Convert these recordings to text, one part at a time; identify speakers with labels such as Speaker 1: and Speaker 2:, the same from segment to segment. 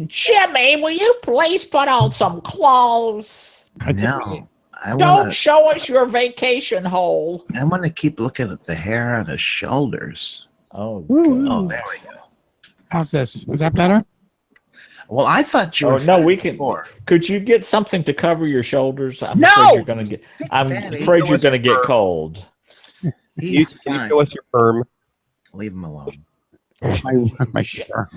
Speaker 1: Jimmy, will you please put on some clothes?
Speaker 2: No.
Speaker 1: Don't show us your vacation hole.
Speaker 2: I want to keep looking at the hair on his shoulders.
Speaker 1: Oh, good.
Speaker 2: Oh, there we go.
Speaker 3: How's this? Is that better?
Speaker 2: Well, I thought you were.
Speaker 1: No, we can. Could you get something to cover your shoulders? I'm
Speaker 2: No!
Speaker 1: afraid you're going to get. I'm
Speaker 2: Daddy,
Speaker 1: afraid you're going to get cold.
Speaker 2: He's
Speaker 4: You
Speaker 2: fine.
Speaker 4: show us your firm.
Speaker 2: Leave him alone.
Speaker 3: My sure.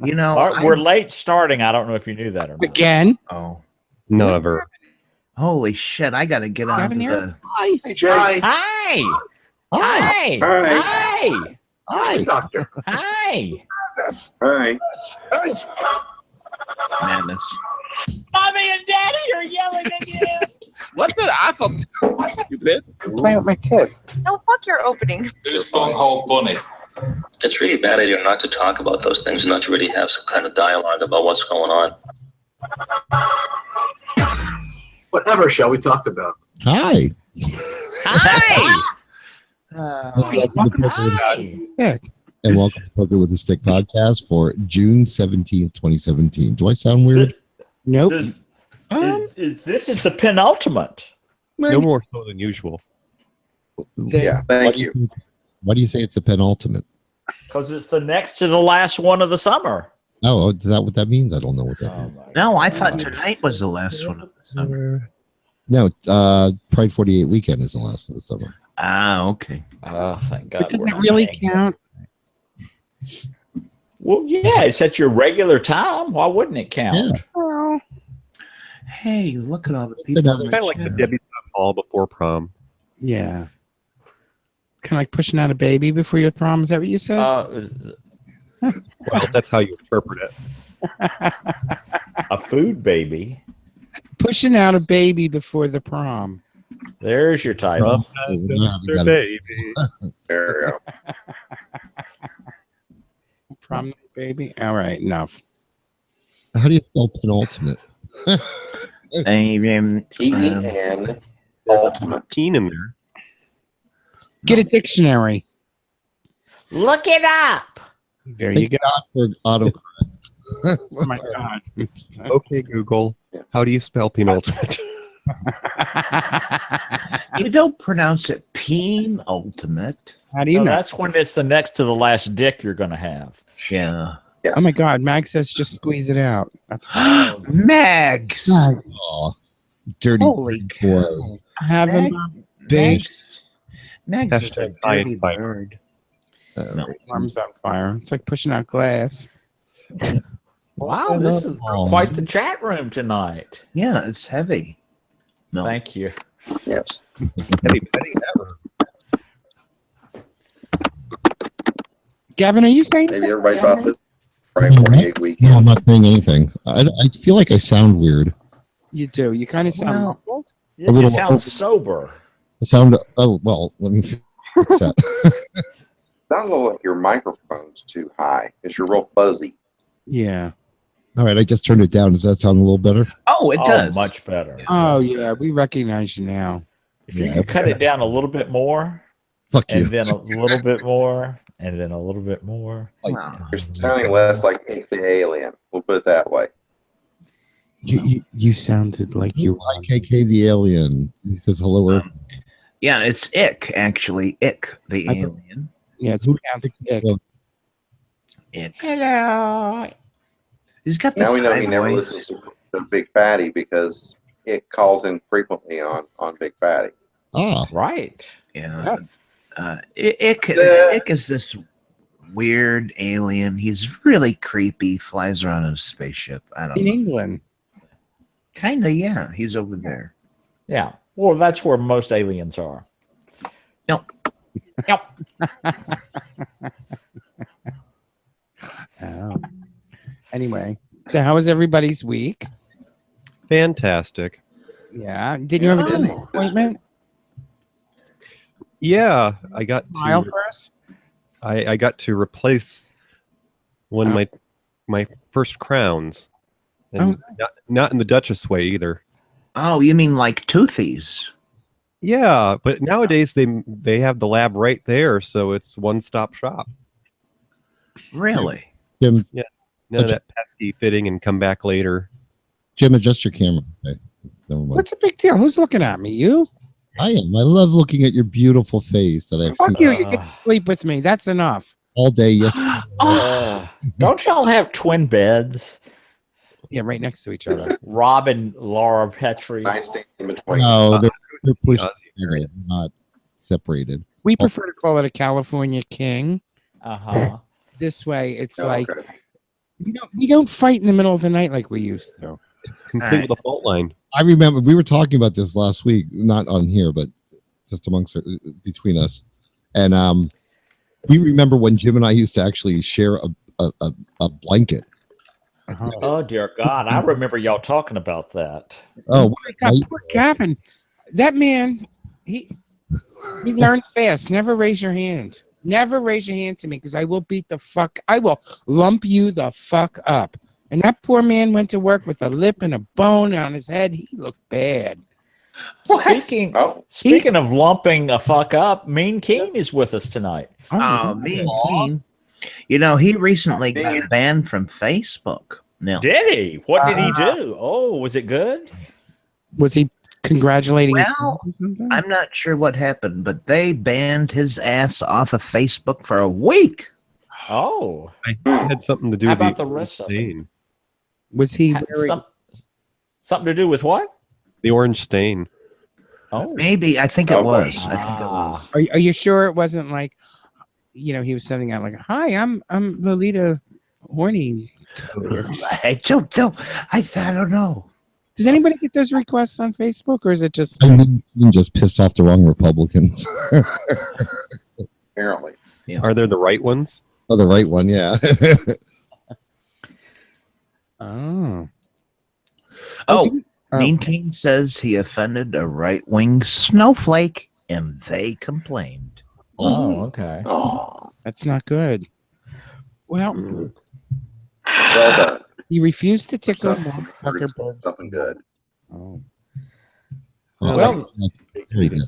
Speaker 2: You know,
Speaker 1: We're late starting. I don't know if you knew that or not.
Speaker 3: Again?
Speaker 2: Oh,
Speaker 4: Never.
Speaker 2: holy shit! I got to get on
Speaker 3: Kevin here?
Speaker 2: the.
Speaker 3: Hi.
Speaker 5: Hey, Jay.
Speaker 1: Hi.
Speaker 3: Hi.
Speaker 1: Hi.
Speaker 5: Hi.
Speaker 1: Hi.
Speaker 5: Hi, doctor.
Speaker 1: Hi.
Speaker 5: Hi.
Speaker 2: Madness.
Speaker 1: Mommy and Daddy are yelling at you.
Speaker 6: What's that iPhone? Stupid.
Speaker 3: Playing with my tits.
Speaker 7: No, fuck your opening.
Speaker 8: Who's Bunghole Bunny?
Speaker 9: It's really a bad idea not to talk about those things, not to really have some kind of dialogue about what's going on.
Speaker 5: Whatever shall we talk about?
Speaker 10: Hi.
Speaker 1: Hi.
Speaker 3: Yeah.
Speaker 10: And welcome to Pokin with a Stick podcast for June 17th, 2017. Do I sound weird?
Speaker 3: Nope.
Speaker 1: This is the penultimate.
Speaker 4: No more so than usual.
Speaker 5: Yeah, thank you.
Speaker 10: Why do you say it's the penultimate?
Speaker 1: Because it's the next to the last one of the summer.
Speaker 10: Oh, is that what that means? I don't know what that means.
Speaker 2: No, I thought tonight was the last one of the summer.
Speaker 10: No, Pride 48 weekend is the last of the summer.
Speaker 2: Ah, okay.
Speaker 1: Oh, thank God.
Speaker 3: But does it really count?
Speaker 1: Well, yeah, it's at your regular time. Why wouldn't it count?
Speaker 10: Yeah.
Speaker 3: Well,
Speaker 2: Hey, look at all the people.
Speaker 10: Another-
Speaker 2: in
Speaker 4: Kind of like the
Speaker 2: chat.
Speaker 4: debutante ball before prom.
Speaker 3: yeah. It's kind of like pushing out a baby before your prom. Is that what you said?
Speaker 4: Well, that's how you interpret it.
Speaker 1: A food baby.
Speaker 3: Pushing out a baby before the prom.
Speaker 1: There's your title.
Speaker 4: Mr. Baby.
Speaker 5: There we go.
Speaker 3: Prom night baby. All right, enough.
Speaker 10: How do you spell penultimate?
Speaker 5: P-E-N ultimate.
Speaker 4: Teen in there.
Speaker 3: Get a dictionary.
Speaker 1: Look it up.
Speaker 3: There you go.
Speaker 10: For auto.
Speaker 3: Oh my God.
Speaker 4: Okay, Google. How do you spell penultimate?
Speaker 2: You don't pronounce it peen ultimate.
Speaker 3: How do you
Speaker 1: No,
Speaker 3: know?
Speaker 1: that's when it's the next to the last dick you're going to have.
Speaker 2: Yeah.
Speaker 3: Oh my God. Mag says just squeeze it out. That's
Speaker 2: Mags.
Speaker 10: Oh, dirty
Speaker 2: Holy
Speaker 10: boy.
Speaker 2: cow.
Speaker 3: having a big
Speaker 2: Mags is a
Speaker 4: Hashtag high
Speaker 2: dirty
Speaker 4: fiber.
Speaker 2: bird. No.
Speaker 3: arms on fire. It's like pushing out glass.
Speaker 1: Wow, this is quite the chat room tonight.
Speaker 2: Yeah, it's heavy. No.
Speaker 1: Thank you.
Speaker 5: Yes.
Speaker 4: Heavy petting ever.
Speaker 3: Gavin, are you saying
Speaker 5: Maybe
Speaker 3: something?
Speaker 5: everybody thought this Pride 48
Speaker 10: No,
Speaker 5: weekend.
Speaker 10: I'm not saying anything. I feel like I sound weird.
Speaker 3: You do. You kind of sound
Speaker 2: Well-
Speaker 3: muffled.
Speaker 1: You
Speaker 10: little-
Speaker 1: sound sober.
Speaker 10: I sound. Oh well. Let me fix that.
Speaker 5: Sounds like your microphone's too high because you're real fuzzy.
Speaker 3: Yeah.
Speaker 10: All right. I just turned it down. Does that sound a little better?
Speaker 2: Oh, it does.
Speaker 1: Much better.
Speaker 3: Oh yeah, we recognize you now.
Speaker 1: If you could cut it down a little bit more,
Speaker 10: Fuck
Speaker 1: and
Speaker 10: you.
Speaker 1: then a little bit more, and then a little bit more.
Speaker 2: Wow.
Speaker 5: You're sounding less like Ink the Alien. We'll put it that way.
Speaker 3: You sounded like you were.
Speaker 10: IKK the alien. He says hello Earth.
Speaker 2: Yeah, it's Ick, actually. Ick, the
Speaker 3: I-
Speaker 2: alien.
Speaker 3: Yeah, it's pronounced ick.
Speaker 2: Ick.
Speaker 1: Hello.
Speaker 2: He's got this
Speaker 5: Now we know
Speaker 2: high
Speaker 5: he never
Speaker 2: voice.
Speaker 5: listens to Big Fatty because it calls in frequently on Big Fatty.
Speaker 10: Ah.
Speaker 1: Right.
Speaker 2: Yeah.
Speaker 3: Yes.
Speaker 2: Ick is this weird alien. He's really creepy. Flies around in a spaceship. I don't
Speaker 3: In
Speaker 2: know.
Speaker 3: England.
Speaker 2: Kind of, yeah. He's over there.
Speaker 1: Yeah. Well, that's where most aliens are.
Speaker 2: Nope.
Speaker 1: Yep.
Speaker 3: Oh. Anyway, so how was everybody's week?
Speaker 4: Fantastic.
Speaker 3: Yeah. Did you have a dentist appointment?
Speaker 4: Yeah, I got
Speaker 3: Smile
Speaker 4: to.
Speaker 3: for us.
Speaker 4: I got to replace one of my first crowns, and not in the Duchess way either.
Speaker 2: Oh, you mean like Toothies?
Speaker 4: Yeah, but nowadays they have the lab right there, so it's one-stop shop.
Speaker 2: Really?
Speaker 10: Jim,
Speaker 4: Yeah. None of that pesky fitting and come back later.
Speaker 10: Jim, adjust your camera. Okay. Never mind.
Speaker 3: What's the big deal? Who's looking at me? You?
Speaker 10: I am. I love looking at your beautiful face that I've seen
Speaker 3: Fuck you. You get to sleep with me. That's enough.
Speaker 10: all day. Yes.
Speaker 1: Don't y'all have twin beds?
Speaker 3: Yeah, right next to each other.
Speaker 1: Rob and Laura Petrie.
Speaker 5: Nightstand in between.
Speaker 10: No, they're pushed
Speaker 4: Ozzy
Speaker 10: together, not separated.
Speaker 3: We prefer to call it a California king.
Speaker 1: Uh-huh.
Speaker 3: This way, it's
Speaker 5: Oh,
Speaker 3: like
Speaker 5: okay.
Speaker 3: we don't fight in the middle of the night like we used to.
Speaker 4: It's complete with a fault line.
Speaker 10: I remember we were talking about this last week, not on here, but just amongst between us. And we remember when Jim and I used to actually share a blanket.
Speaker 1: Oh dear God, I remember y'all talking about that.
Speaker 10: Oh,
Speaker 3: my God, poor Gavin. That man, he learned fast. Never raise your hand. Never raise your hand to me because I will beat the fuck. I will lump you the fuck up. And that poor man went to work with a lip and a bone on his head. He looked bad.
Speaker 1: Speaking of lumping a fuck up, Mean Keen is with us tonight.
Speaker 2: Oh, Mean Keen. You know, he recently got banned from Facebook. No.
Speaker 1: Did he? What did he do? Oh, was it good?
Speaker 3: Was he congratulating?
Speaker 2: Well, I'm not sure what happened, but they banned his ass off of Facebook for a week.
Speaker 1: Oh,
Speaker 4: I had something to do
Speaker 1: how
Speaker 4: with
Speaker 1: about the rest of it?
Speaker 4: stain.
Speaker 3: Was he wearing?
Speaker 1: Something to do with what?
Speaker 4: The orange stain.
Speaker 1: Oh,
Speaker 2: Maybe. I think it was. I think it was.
Speaker 3: Are you sure it wasn't like, he was sending out like, "Hi, I'm Lolita Horny."
Speaker 2: I don't know. I don't know.
Speaker 3: Does anybody get those requests on Facebook, or is it just?
Speaker 10: I mean, you just pissed off the wrong Republicans.
Speaker 5: Apparently.
Speaker 2: Yeah.
Speaker 4: Are there the right ones?
Speaker 10: Oh, the right one, yeah.
Speaker 3: Oh.
Speaker 2: Mean King says he offended a right-wing snowflake, and they complained.
Speaker 1: oh, okay.
Speaker 5: Oh,
Speaker 3: That's not good. Well,
Speaker 5: well done.
Speaker 3: he refused to tickle
Speaker 5: Something-
Speaker 3: Mark Zuckerberg's.
Speaker 5: Something good.
Speaker 3: Oh.
Speaker 1: Well,
Speaker 10: Very good.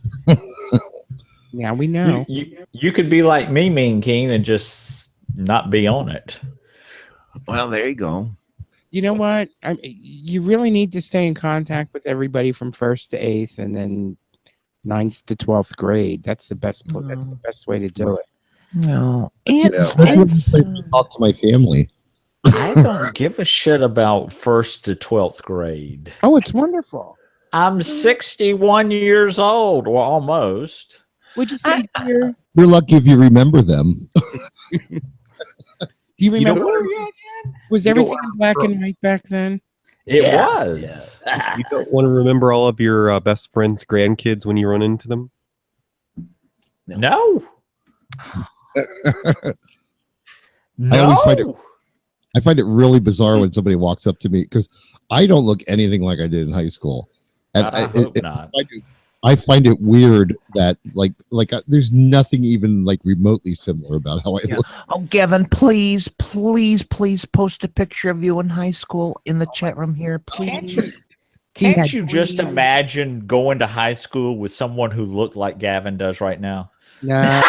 Speaker 3: Now we know.
Speaker 1: you could be like me, Mean Keen, and just not be on it.
Speaker 2: Well, there you go.
Speaker 3: You know what? You really need to stay in contact with everybody from 1st to 8th, and then 9th to 12th grade. That's the best. That's the best way to do it.
Speaker 2: No.
Speaker 10: That's the place to talk to my family.
Speaker 1: I don't give a shit about 1st to 12th grade.
Speaker 3: Oh, it's wonderful.
Speaker 1: I'm 61 years old, well, almost.
Speaker 3: Would you say, dear?
Speaker 10: You're lucky if you remember them.
Speaker 3: Do you remember? Was everything in black and white back then?
Speaker 1: It was.
Speaker 4: You don't want to remember all of your best friend's grandkids when you run into them?
Speaker 1: No.
Speaker 10: I always find it really bizarre when somebody walks up to me because I don't look anything like I did in high school, and
Speaker 1: I hope not.
Speaker 10: I find it weird that there's nothing even like remotely similar about how I look.
Speaker 2: Oh, Gavin, please post a picture of you in high school in the chat room here, please.
Speaker 1: Can't you just imagine going to high school with someone who looked like Gavin does right now?
Speaker 3: No.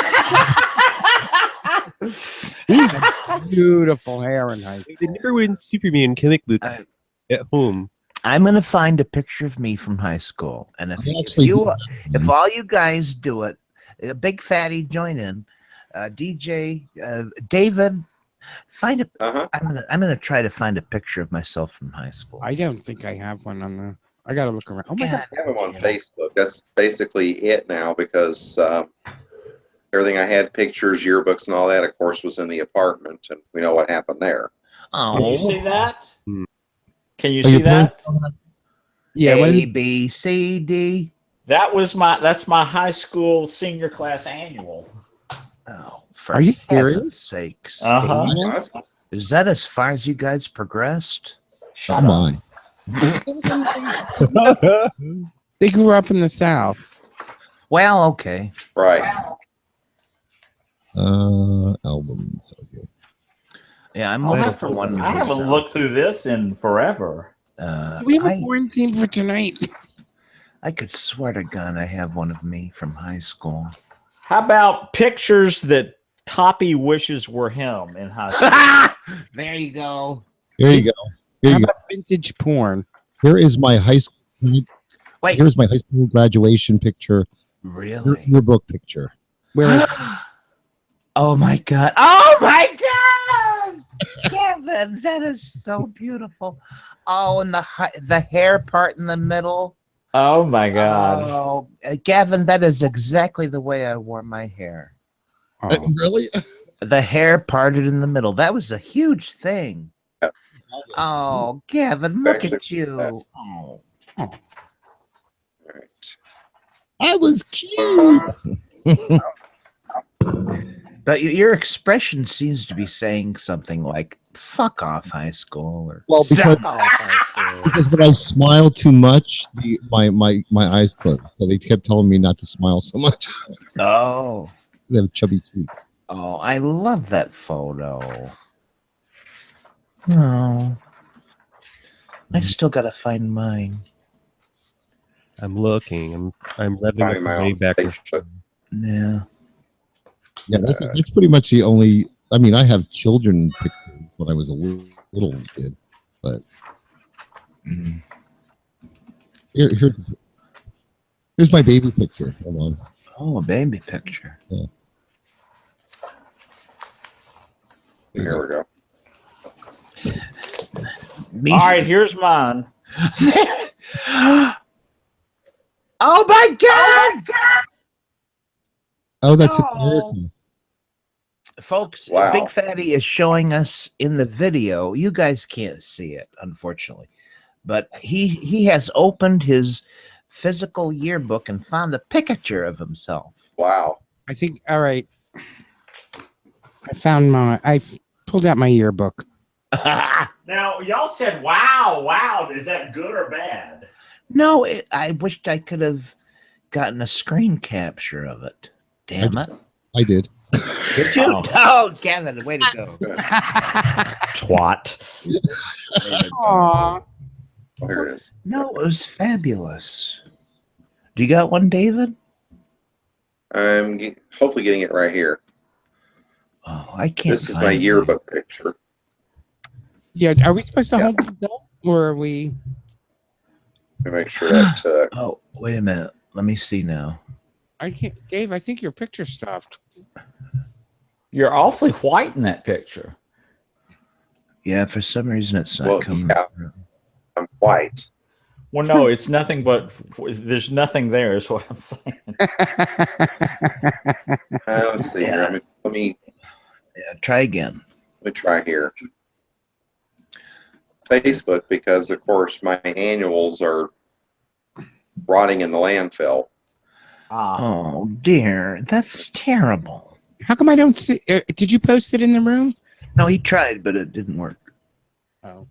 Speaker 3: He had beautiful hair in high school.
Speaker 4: They never win Superman comic books at home.
Speaker 2: I'm gonna find a picture of me from high school, and if all you guys do it, a big fatty join in, DJ David, find a. I'm gonna try to find a picture of myself from high school.
Speaker 3: I don't think I have one on the. I gotta look around. Oh my God.
Speaker 5: I have them on Facebook. That's basically it now because everything I had, pictures, yearbooks, and all that, of course, was in the apartment, and we know what happened there.
Speaker 1: Can you see that? Can you
Speaker 10: Are
Speaker 1: see
Speaker 10: your
Speaker 1: that?
Speaker 3: Yeah.
Speaker 2: A, B, C, D.
Speaker 1: That's my high school senior class annual.
Speaker 2: Oh, for
Speaker 3: Are you
Speaker 2: heaven's
Speaker 3: serious?
Speaker 2: sakes!
Speaker 1: Uh-huh.
Speaker 2: Is that as far as you guys progressed?
Speaker 10: Oh my!
Speaker 3: They grew up in the South.
Speaker 2: Well, okay.
Speaker 5: Right.
Speaker 10: Albums. Okay.
Speaker 2: Yeah, I'm looking for one.
Speaker 1: I haven't looked through this in forever.
Speaker 3: Do we have a quarantine for tonight?
Speaker 2: I could swear to God I have one of me from high school.
Speaker 1: How about pictures that Toppy wishes were him in high school.
Speaker 3: There you go.
Speaker 10: Here you go. Here
Speaker 3: How
Speaker 10: you go.
Speaker 3: about vintage porn?
Speaker 10: Here is my high school.
Speaker 2: Wait,
Speaker 10: Here's my high school graduation picture.
Speaker 2: really?
Speaker 10: Your book picture.
Speaker 3: Where is
Speaker 2: Oh my god! Oh my god! Kevin, that is so beautiful. Oh, and the hair part in the middle.
Speaker 1: Oh my God.
Speaker 2: Oh, Gavin, that is exactly the way I wore my hair.
Speaker 3: oh.
Speaker 10: Really?
Speaker 2: The hair parted in the middle. That was a huge thing. Oh, Gavin, look
Speaker 5: Actually,
Speaker 2: at you. Oh.
Speaker 5: All right.
Speaker 10: I was cute.
Speaker 2: But your expression seems to be saying something like "fuck off, high school," or
Speaker 10: Well, because, because when I smile too much, my eyes close. So they kept telling me not to smile so much.
Speaker 2: oh,
Speaker 10: They have chubby cheeks.
Speaker 2: oh, I love that photo. Oh, I still gotta find mine.
Speaker 4: I'm looking. I'm revving
Speaker 5: Finding
Speaker 4: up
Speaker 5: my
Speaker 4: the
Speaker 5: own
Speaker 4: Wayback
Speaker 5: Facebook.
Speaker 4: Machine.
Speaker 2: Yeah.
Speaker 10: Yeah, that's pretty much the only. I mean, I have children pictures when I was a little kid, but
Speaker 2: Mm.
Speaker 10: here's my baby picture. Hold on.
Speaker 2: Oh, a baby picture.
Speaker 5: Here we go.
Speaker 2: Me.
Speaker 1: All right, here's mine.
Speaker 2: Oh my god!
Speaker 10: Oh, that's
Speaker 2: No.
Speaker 10: American.
Speaker 2: Folks,
Speaker 5: Wow.
Speaker 2: Big Fatty is showing us in the video. You guys can't see it, unfortunately. But he has opened his physical yearbook and found a picture of himself.
Speaker 5: Wow.
Speaker 3: I think. All right. I found my. I pulled out my yearbook.
Speaker 1: Now, y'all said, wow, wow. Is that good or bad?
Speaker 2: No, I wished I could have gotten a screen capture of it. Damn it.
Speaker 10: I did.
Speaker 2: Did you?
Speaker 1: Oh.
Speaker 2: Oh, Gavin, way to go.
Speaker 1: Twat.
Speaker 3: Aw.
Speaker 5: Oh, here it is.
Speaker 2: No, it was fabulous. Do you got one, David?
Speaker 5: I'm hopefully getting it right here.
Speaker 2: Oh, I can't.
Speaker 5: This is
Speaker 2: find
Speaker 5: my
Speaker 2: mine.
Speaker 5: yearbook picture.
Speaker 3: Yeah. Are we supposed to
Speaker 5: Yeah.
Speaker 3: hold the bill, or are we?
Speaker 5: Let me make sure that
Speaker 2: Oh, wait a minute. Let me see now.
Speaker 3: I can't. Dave, I think your picture stopped.
Speaker 1: You're awfully white in that picture.
Speaker 2: Yeah, for some reason it's not
Speaker 5: Well,
Speaker 2: coming.
Speaker 5: yeah.
Speaker 2: through.
Speaker 5: I'm white.
Speaker 1: Well, no, it's nothing but there's nothing there, is what I'm saying.
Speaker 5: Let's see here.
Speaker 2: Yeah.
Speaker 5: Let me
Speaker 2: Yeah, try again.
Speaker 5: try here. Facebook, because of course my annuals are rotting in the landfill.
Speaker 1: Ah,
Speaker 2: Oh dear, that's terrible.
Speaker 3: How come I don't see? Did you post it in the room?
Speaker 2: No, he tried, but it didn't work.
Speaker 3: Oh.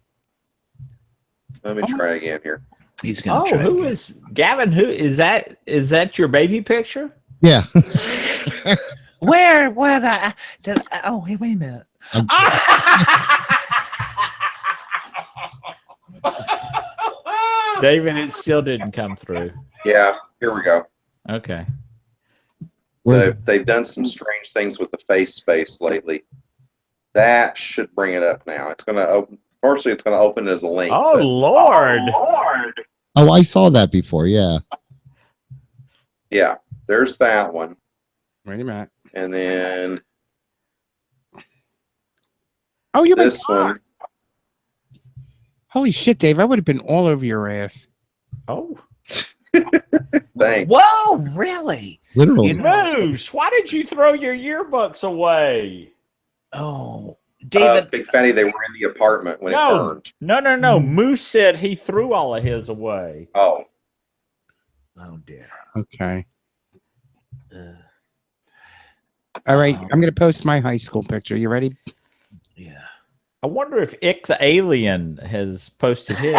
Speaker 5: Let me try again here.
Speaker 2: He's gonna
Speaker 1: oh,
Speaker 2: try.
Speaker 1: who
Speaker 2: again.
Speaker 1: is Gavin? Who is that? Is that your baby picture?
Speaker 10: Yeah.
Speaker 2: Where? What? Oh, hey, wait a minute.
Speaker 1: David, it still didn't come through.
Speaker 5: Yeah, here we go.
Speaker 1: Okay.
Speaker 10: Where's
Speaker 5: They've done some strange things with the face space lately. That should bring it up now. It's going to open. Fortunately, it's going to open as a link.
Speaker 1: Oh,
Speaker 5: but-
Speaker 1: Lord.
Speaker 10: Oh, I saw that before. Yeah.
Speaker 5: yeah, there's that one.
Speaker 3: Wait a minute.
Speaker 5: And then
Speaker 3: Oh, you're my
Speaker 5: this
Speaker 3: dog.
Speaker 5: one.
Speaker 3: Holy shit, Dave! I would have been all over your ass.
Speaker 1: Oh.
Speaker 5: Thanks.
Speaker 2: Whoa, really?
Speaker 10: Literally.
Speaker 2: You know-
Speaker 1: Moose, why did you throw your yearbooks away?
Speaker 2: Oh, David.
Speaker 5: Big Fatty, they were in the apartment when it burned.
Speaker 1: No. Moose said he threw all of his away.
Speaker 5: Oh,
Speaker 2: Oh dear.
Speaker 3: Okay.
Speaker 2: Uh,
Speaker 3: All right. I'm gonna post my high school picture. You ready?
Speaker 2: yeah.
Speaker 1: I wonder if Ick the Alien has posted his.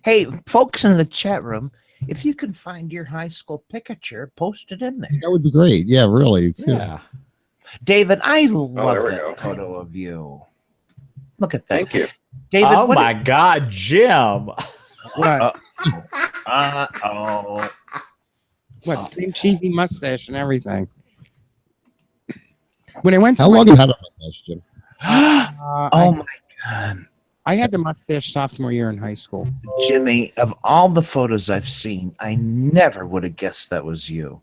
Speaker 2: Hey, folks in the chat room, if you can find your high school picture, post it in there.
Speaker 10: That would be great. Yeah, really. It's,
Speaker 1: Yeah.
Speaker 2: David, I love
Speaker 5: there we
Speaker 2: that
Speaker 5: go.
Speaker 2: photo of you. Look at that.
Speaker 5: thank you.
Speaker 2: David,
Speaker 1: Oh
Speaker 2: what
Speaker 1: my God, Jim.
Speaker 3: What?
Speaker 2: oh.
Speaker 3: What? Same cheesy mustache and everything. When I went to
Speaker 10: How long have you had a mustache, Jim?
Speaker 2: Oh my God.
Speaker 3: I had the mustache sophomore year in high school.
Speaker 2: Jimmy, of all the photos I've seen, I never would have guessed that was you.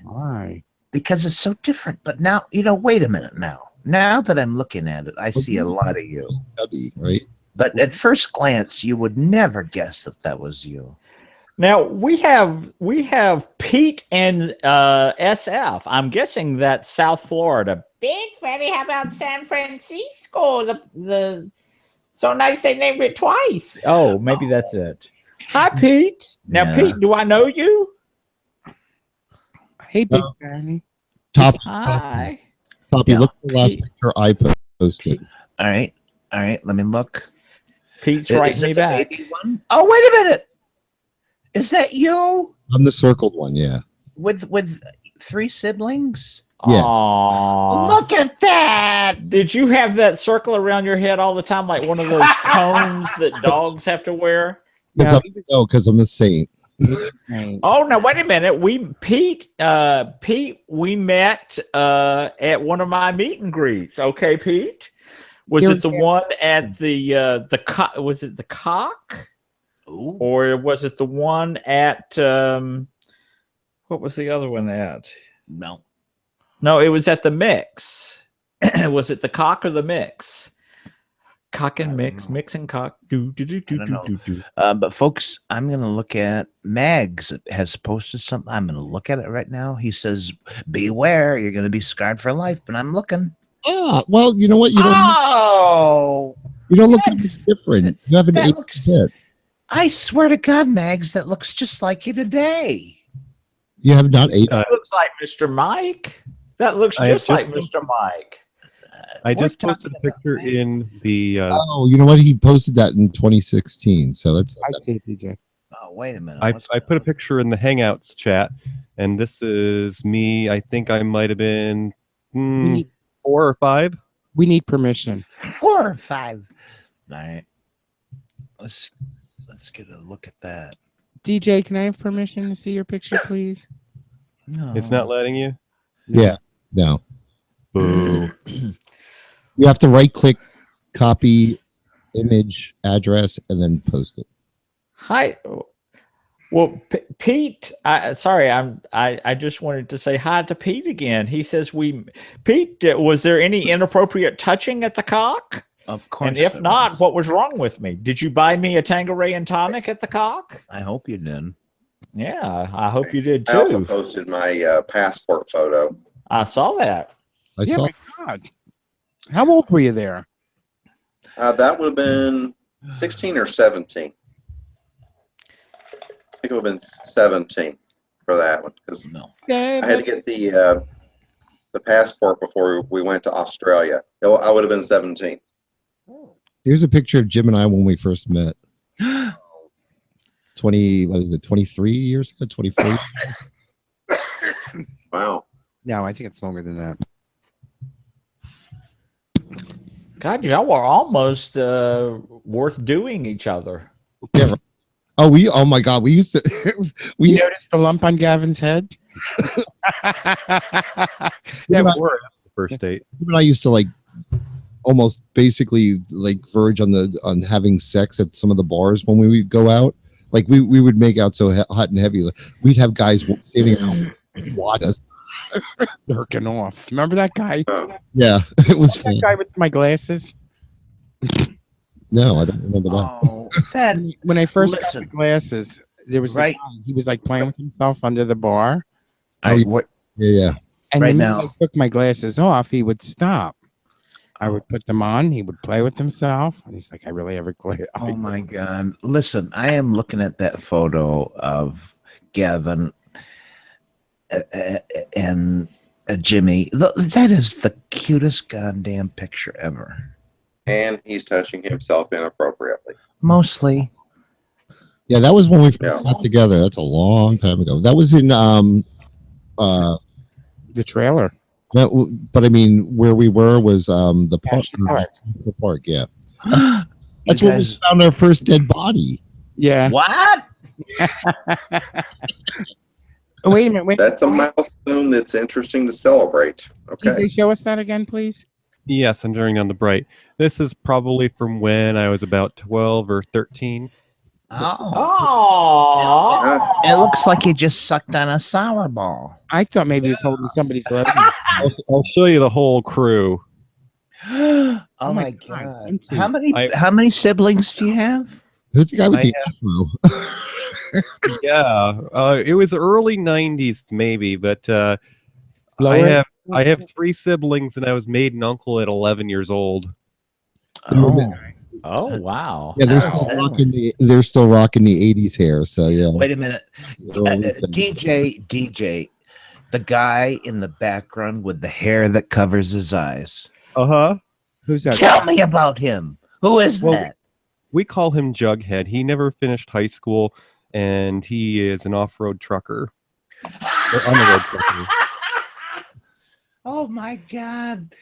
Speaker 3: Why?
Speaker 2: Because it's so different. But now, wait a minute now. Now that I'm looking at it, I see a lot of you.
Speaker 10: Chubby, right?
Speaker 2: But at first glance, you would never guess that was you.
Speaker 1: Now we have Pete and SF. I'm guessing that's South Florida. Big Fatty, how about San Francisco? The so nice they named it twice. Oh, maybe that's it. Hi, Pete. Now,
Speaker 2: Yeah.
Speaker 1: Pete, do I know you?
Speaker 3: Hey, Big Fanny.
Speaker 10: Top,
Speaker 1: Hi.
Speaker 10: Toppy,
Speaker 2: Yeah.
Speaker 10: look at the last
Speaker 1: Pete.
Speaker 10: picture I posted.
Speaker 2: All right. Let me look.
Speaker 1: Pete's
Speaker 2: Is
Speaker 1: writing
Speaker 2: it
Speaker 1: me
Speaker 2: the
Speaker 1: back.
Speaker 2: baby one? Oh, wait a minute. Is that you
Speaker 10: I'm the circled one, yeah.
Speaker 2: with 3 siblings?
Speaker 10: Yeah.
Speaker 1: Aww.
Speaker 2: Look at that.
Speaker 1: Did you have that circle around your head all the time, like one of those cones that dogs have to wear?
Speaker 3: No,
Speaker 10: Because I'm a saint.
Speaker 1: Oh, now wait a minute. Pete, we met at one of my meet and greets. Okay, Pete. Was it the one at was it the Cock?
Speaker 2: Ooh.
Speaker 1: Or was it the one at what was the other one at? No, it was at the Mix. Was it the Cock or the Mix? Cock and Mix, Mix and Cock. Do.
Speaker 2: But folks, I'm gonna look at Mags has posted something. I'm gonna look at it right now. He says, "Beware, you're gonna be scarred for life." But I'm looking.
Speaker 10: Well, you know what? You don't look that different. You have an
Speaker 2: That
Speaker 10: 8
Speaker 2: looks-
Speaker 10: bit.
Speaker 2: I swear to God, Mags, that looks just like you today.
Speaker 10: You have not 8.
Speaker 1: That looks like Mr. Mike. That looks
Speaker 4: I have
Speaker 1: just like
Speaker 4: just-
Speaker 1: Mr. Mike.
Speaker 4: I
Speaker 2: We're
Speaker 4: just posted a
Speaker 2: talking about
Speaker 4: picture
Speaker 2: Mags.
Speaker 4: in the.
Speaker 10: Oh, you know what? He posted that in 2016. So that's
Speaker 3: I see it, DJ.
Speaker 2: Oh, wait a minute.
Speaker 4: I put a picture in the Hangouts chat, and this is me. I think I might have been 4 or 5.
Speaker 3: We need permission.
Speaker 2: 4 or 5. All right. Let's get a look at that.
Speaker 3: DJ, can I have permission to see your picture, please?
Speaker 2: No.
Speaker 4: It's not letting you.
Speaker 10: Yeah. No.
Speaker 4: Boo.
Speaker 10: You have to right click, copy image, address, and then post it.
Speaker 1: Hi. Well, Pete, I just wanted to say hi to Pete again. He says Pete, was there any inappropriate touching at the Cock?
Speaker 2: Of course.
Speaker 1: And if
Speaker 2: there
Speaker 1: not,
Speaker 2: was.
Speaker 1: what was wrong with me? Did you buy me a Tanqueray and tonic at the Cock?
Speaker 2: I hope you did.
Speaker 1: Yeah, I hope you did
Speaker 5: I also
Speaker 1: too.
Speaker 5: posted my passport photo.
Speaker 1: I saw that.
Speaker 10: I
Speaker 3: Yeah,
Speaker 10: saw.
Speaker 3: my God. How old were you there?
Speaker 5: That would have been 16 or 17. I think it would have been 17 for that one because
Speaker 2: No.
Speaker 5: I had to get the passport before we went to Australia. I would have been 17.
Speaker 10: Here's a picture of Jim and I when we first met. 23 years ago? 24?
Speaker 5: Wow.
Speaker 3: No, I think it's longer than that.
Speaker 1: God, y'all were almost worth doing each other.
Speaker 10: Yeah. Right. Oh my God. We used to,
Speaker 3: You noticed the lump on Gavin's head? That was
Speaker 4: The first date.
Speaker 10: Jim and I used to like almost basically like verge on having sex at some of the bars when we would go out. Like we would make out so hot and heavy. Like, we'd have guys standing out watch us.
Speaker 3: jerking off. Remember that guy?
Speaker 10: Yeah, it was fun.
Speaker 3: That guy with my glasses?
Speaker 10: No, I don't remember that.
Speaker 2: Oh, that
Speaker 3: When I first got
Speaker 2: Listen.
Speaker 3: the glasses, there was the
Speaker 2: Right.
Speaker 3: guy, he was like playing with himself under the bar.
Speaker 2: what
Speaker 10: Yeah.
Speaker 3: And
Speaker 2: Right
Speaker 3: the
Speaker 2: now-
Speaker 3: minute I took my glasses off, he would stop. I would put them on. He would play with himself. And he's like, I really have a glass.
Speaker 2: Oh my God. Listen, I am looking at that photo of Gavin and Jimmy. Look, that is the cutest goddamn picture ever.
Speaker 5: And he's touching himself inappropriately.
Speaker 2: Mostly.
Speaker 10: Yeah, that was when we first
Speaker 5: Yeah.
Speaker 10: got together. That's a long time ago. That was in
Speaker 3: The trailer.
Speaker 10: no, but I mean where we were was the park.
Speaker 3: Park.
Speaker 10: The park, yeah.
Speaker 2: You
Speaker 10: That's when we
Speaker 2: guys-
Speaker 10: found our first dead body.
Speaker 3: Yeah.
Speaker 2: What?
Speaker 3: Oh, wait a minute. Wait.
Speaker 5: That's a milestone that's interesting to celebrate. Okay.
Speaker 3: DJ, show us that again, please.
Speaker 4: Yes, I'm turning on the bright. This is probably from when I was about 12 or 13.
Speaker 2: Oh,
Speaker 1: Oh,
Speaker 2: it looks like you just sucked on a sour ball.
Speaker 3: I thought maybe he was holding somebody's leg.
Speaker 4: I'll show you the whole crew.
Speaker 2: Oh,
Speaker 3: my
Speaker 2: my
Speaker 3: God.
Speaker 2: God! How many siblings do you have?
Speaker 10: Who's the guy with
Speaker 4: I
Speaker 10: the
Speaker 4: have-
Speaker 10: afro?
Speaker 4: Yeah, it was early 90s maybe, but
Speaker 3: Lower.
Speaker 4: I have 3 siblings, and I was made an uncle at 11 years old.
Speaker 2: Oh,
Speaker 1: oh, wow.
Speaker 10: Yeah,
Speaker 2: Oh.
Speaker 10: they're still rocking the '80s hair. So yeah.
Speaker 2: wait a minute, DJ, the guy in the background with the hair that covers his eyes.
Speaker 4: Uh-huh.
Speaker 3: Who's that?
Speaker 2: Tell me about him. Who is that?
Speaker 4: We call him Jughead. He never finished high school, and he is an off-road trucker. Or on the road trucker.
Speaker 2: Oh my God,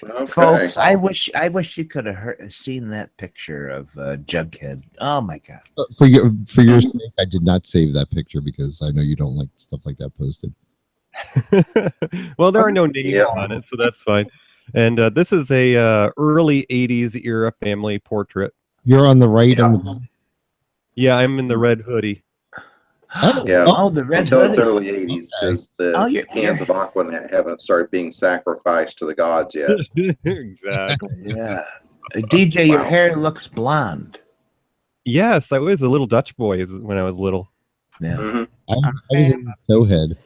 Speaker 5: Okay.
Speaker 2: folks! I wish you could have seen that picture of Jughead. Oh my God!
Speaker 10: For your sake, I did not save that picture because I know you don't like stuff like that posted.
Speaker 4: Well, there are no names
Speaker 5: Yeah.
Speaker 4: on it, so that's fine. And this is a early 80s era family portrait.
Speaker 10: You're on the right.
Speaker 5: Yeah.
Speaker 10: On the
Speaker 4: Yeah, I'm in the red hoodie.
Speaker 5: Yeah.
Speaker 2: Oh, the red
Speaker 5: Until it's
Speaker 2: hoodie.
Speaker 5: early 80s, because the
Speaker 2: Oh, you're-
Speaker 5: cans of Aquanet haven't started being sacrificed to the gods yet.
Speaker 4: Exactly.
Speaker 2: Yeah, DJ, your
Speaker 5: Wow.
Speaker 2: hair looks blonde.
Speaker 4: Yes, I was a little Dutch boy when I was little.
Speaker 2: Yeah.
Speaker 5: Mhm.
Speaker 10: I was in Towhead.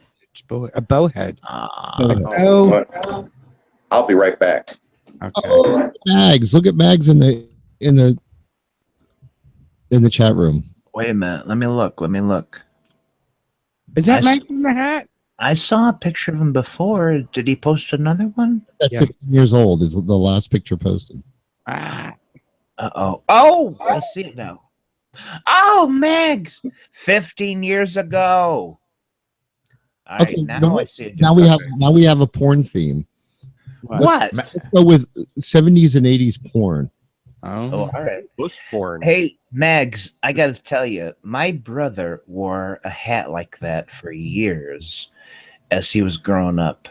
Speaker 3: A bowhead.
Speaker 2: Oh,
Speaker 5: What? I'll be right back.
Speaker 3: Okay.
Speaker 10: Oh, Mags! Look at Mags in the chat room.
Speaker 2: wait a minute. Let me look.
Speaker 3: Is that
Speaker 2: I s-
Speaker 3: Mike in the hat?
Speaker 2: I saw a picture of him before. Did he post another one?
Speaker 10: At
Speaker 3: Yeah.
Speaker 10: 15 years old is the last picture posted.
Speaker 3: Ah,
Speaker 2: Uh-oh. Oh, I see it now. Oh, Megs, 15 years ago. All right,
Speaker 10: Okay,
Speaker 2: now
Speaker 10: no,
Speaker 2: I see it.
Speaker 10: Now we have a porn theme.
Speaker 2: What?
Speaker 10: So with 70s and 80s porn.
Speaker 2: Oh,
Speaker 3: oh.
Speaker 2: all right.
Speaker 4: Bush porn.
Speaker 2: Hey, Megs, I got to tell you, my brother wore a hat like that for years as he was growing up.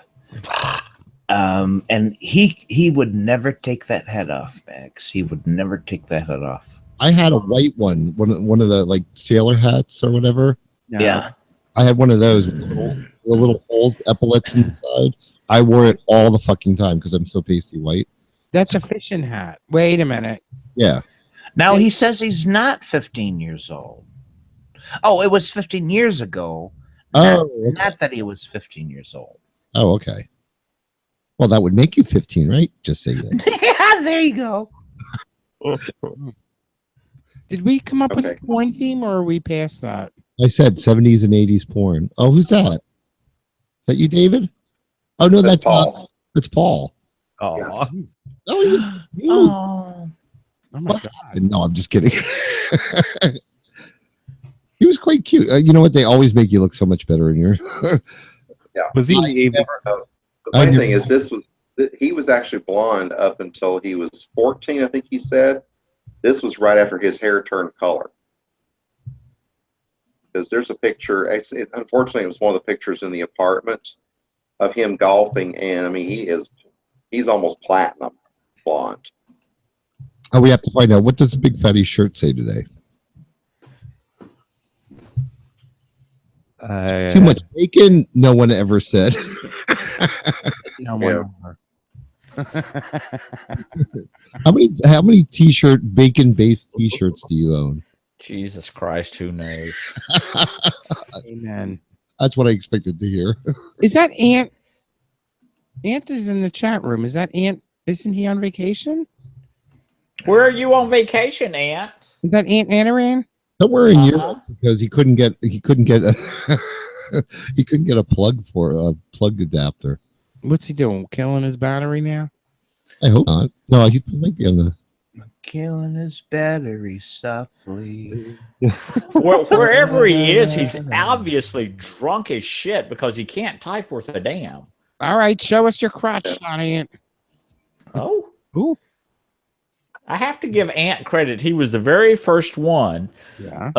Speaker 2: And he would never take that hat off, Megs. He would never take that hat off.
Speaker 10: I had a white one of the like sailor hats or whatever.
Speaker 2: Yeah.
Speaker 10: I had one of those with the little holes, epaulets inside. I wore it all the fucking time because I'm so pasty white.
Speaker 3: That's a fishing hat. Wait a minute.
Speaker 10: Yeah.
Speaker 2: Now he says he's not 15 years old. Oh, it was 15 years ago.
Speaker 10: Oh, okay.
Speaker 2: Not that he was 15 years old.
Speaker 10: Oh, okay. Well, that would make you 15, right? Just say that.
Speaker 2: Yeah, there you go.
Speaker 3: Did we come up with
Speaker 5: Okay.
Speaker 3: a porn theme or are we past that?
Speaker 10: I said 70s and 80s porn. Oh, who's that? Is that you, David? Oh no, that's
Speaker 5: Paul.
Speaker 10: That's Paul.
Speaker 4: Aw.
Speaker 5: Yes.
Speaker 10: Oh, he was cute.
Speaker 2: Oh,
Speaker 3: Oh my
Speaker 10: What?
Speaker 3: God.
Speaker 10: No, I'm just kidding. He was quite cute. You know what? They always make you look so much better in your.
Speaker 4: Was he able?
Speaker 5: The
Speaker 10: I
Speaker 5: funny
Speaker 10: knew-
Speaker 5: thing is, he was actually blonde up until he was 14, I think he said. This was right after his hair turned color. Because there's a picture, unfortunately, it was one of the pictures in the apartment of him golfing, and I mean, he's almost platinum blonde.
Speaker 10: Oh, we have to find out what does the big fatty shirt say today. Too much bacon. No one ever said.
Speaker 3: No
Speaker 5: Yeah.
Speaker 3: one.
Speaker 10: How many t-shirt bacon based t-shirts do you own?
Speaker 1: Jesus Christ, who knows?
Speaker 3: Amen.
Speaker 10: That's what I expected to hear.
Speaker 3: Is that Ant? Ant is in the chat room. Is that Ant? Isn't he on vacation?
Speaker 1: Where are you on vacation, Aunt?
Speaker 3: Is that Ant Anaran?
Speaker 10: Somewhere in
Speaker 1: Uh-huh.
Speaker 10: Europe because he couldn't get a he couldn't get a plug for a plug adapter.
Speaker 3: What's he doing? Killing his battery now?
Speaker 10: I hope not. No, he might be on the.
Speaker 2: killing his battery softly.
Speaker 1: Wherever he is, he's obviously drunk as shit because he can't type worth a damn.
Speaker 3: All right, show us your crotch shot, Ant.
Speaker 1: Oh,
Speaker 3: Ooh.
Speaker 1: I have to give Ant credit. He was the very first one
Speaker 3: Yeah.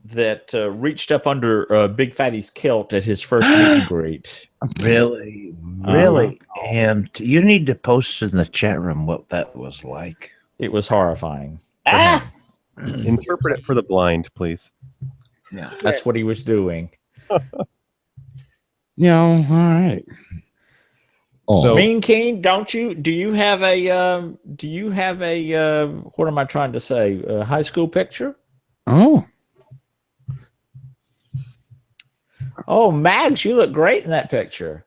Speaker 1: that reached up under Big Fatty's kilt at his first meet and greet.
Speaker 2: Really? And you need to post in the chat room what that was like.
Speaker 1: It was horrifying.
Speaker 4: Interpret it for the blind, please.
Speaker 2: Yeah.
Speaker 1: That's what he was doing.
Speaker 3: No, all right.
Speaker 10: Oh,
Speaker 4: So-
Speaker 1: Mean King, do you have a what am I trying to say? A high school picture?
Speaker 3: Oh,
Speaker 1: Oh, Mags, you look great in that picture.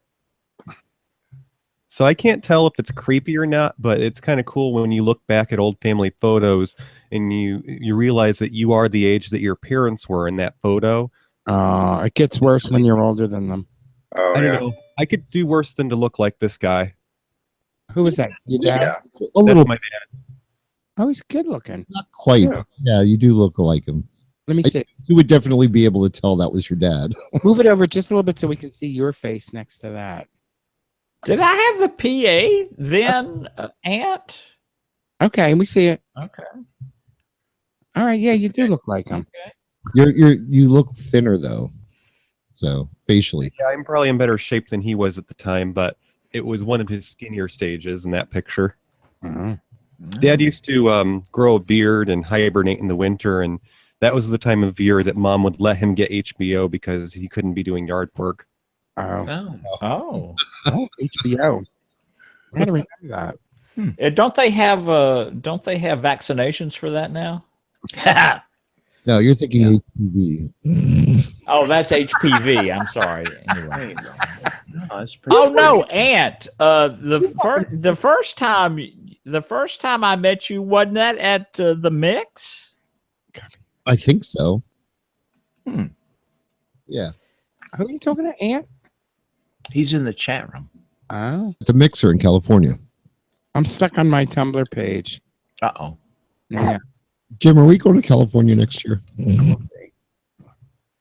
Speaker 4: So I can't tell if it's creepy or not, but it's kind of cool when you look back at old family photos and you realize that you are the age that your parents were in that photo.
Speaker 3: it gets worse when you're older than them.
Speaker 5: Oh
Speaker 4: I don't
Speaker 5: yeah.
Speaker 4: know. I could do worse than to look like this guy.
Speaker 3: Who was that? Your dad?
Speaker 5: Yeah.
Speaker 10: a little,
Speaker 4: That's my dad.
Speaker 3: Oh, he's good looking.
Speaker 10: not quite.
Speaker 3: Yeah.
Speaker 10: Yeah, you do look like him.
Speaker 3: Let me see.
Speaker 10: You would definitely be able to tell that was your dad.
Speaker 3: Move it over just a little bit so we can see your face next to that.
Speaker 1: Did I have the PA then, Aunt?
Speaker 3: Okay, we see it.
Speaker 1: Okay.
Speaker 3: All right, yeah, you do look like him.
Speaker 10: You look thinner though, so facially.
Speaker 4: Yeah, I'm probably in better shape than he was at the time, but it was one of his skinnier stages in that picture.
Speaker 3: Uh-huh.
Speaker 4: Dad used to grow a beard and hibernate in the winter, and that was the time of year that Mom would let him get HBO because he couldn't be doing yard work.
Speaker 3: Oh,
Speaker 1: Oh.
Speaker 3: oh, HBO. I had to remember that.
Speaker 1: Don't they have vaccinations for that now?
Speaker 10: No, you're thinking HPV.
Speaker 1: Oh, that's HPV. I'm sorry. Anyway.
Speaker 2: No, that's pretty
Speaker 1: Oh no, Aunt. The first time I met you, wasn't that at the Mix?
Speaker 10: I think so.
Speaker 1: Hmm.
Speaker 10: Yeah,
Speaker 3: Who are you talking to, Aunt?
Speaker 2: He's in the chat room.
Speaker 3: Oh,
Speaker 10: it's a mixer in California.
Speaker 3: I'm stuck on my Tumblr page.
Speaker 2: Uh-oh.
Speaker 3: Yeah,
Speaker 10: Jim, are we going to California next year?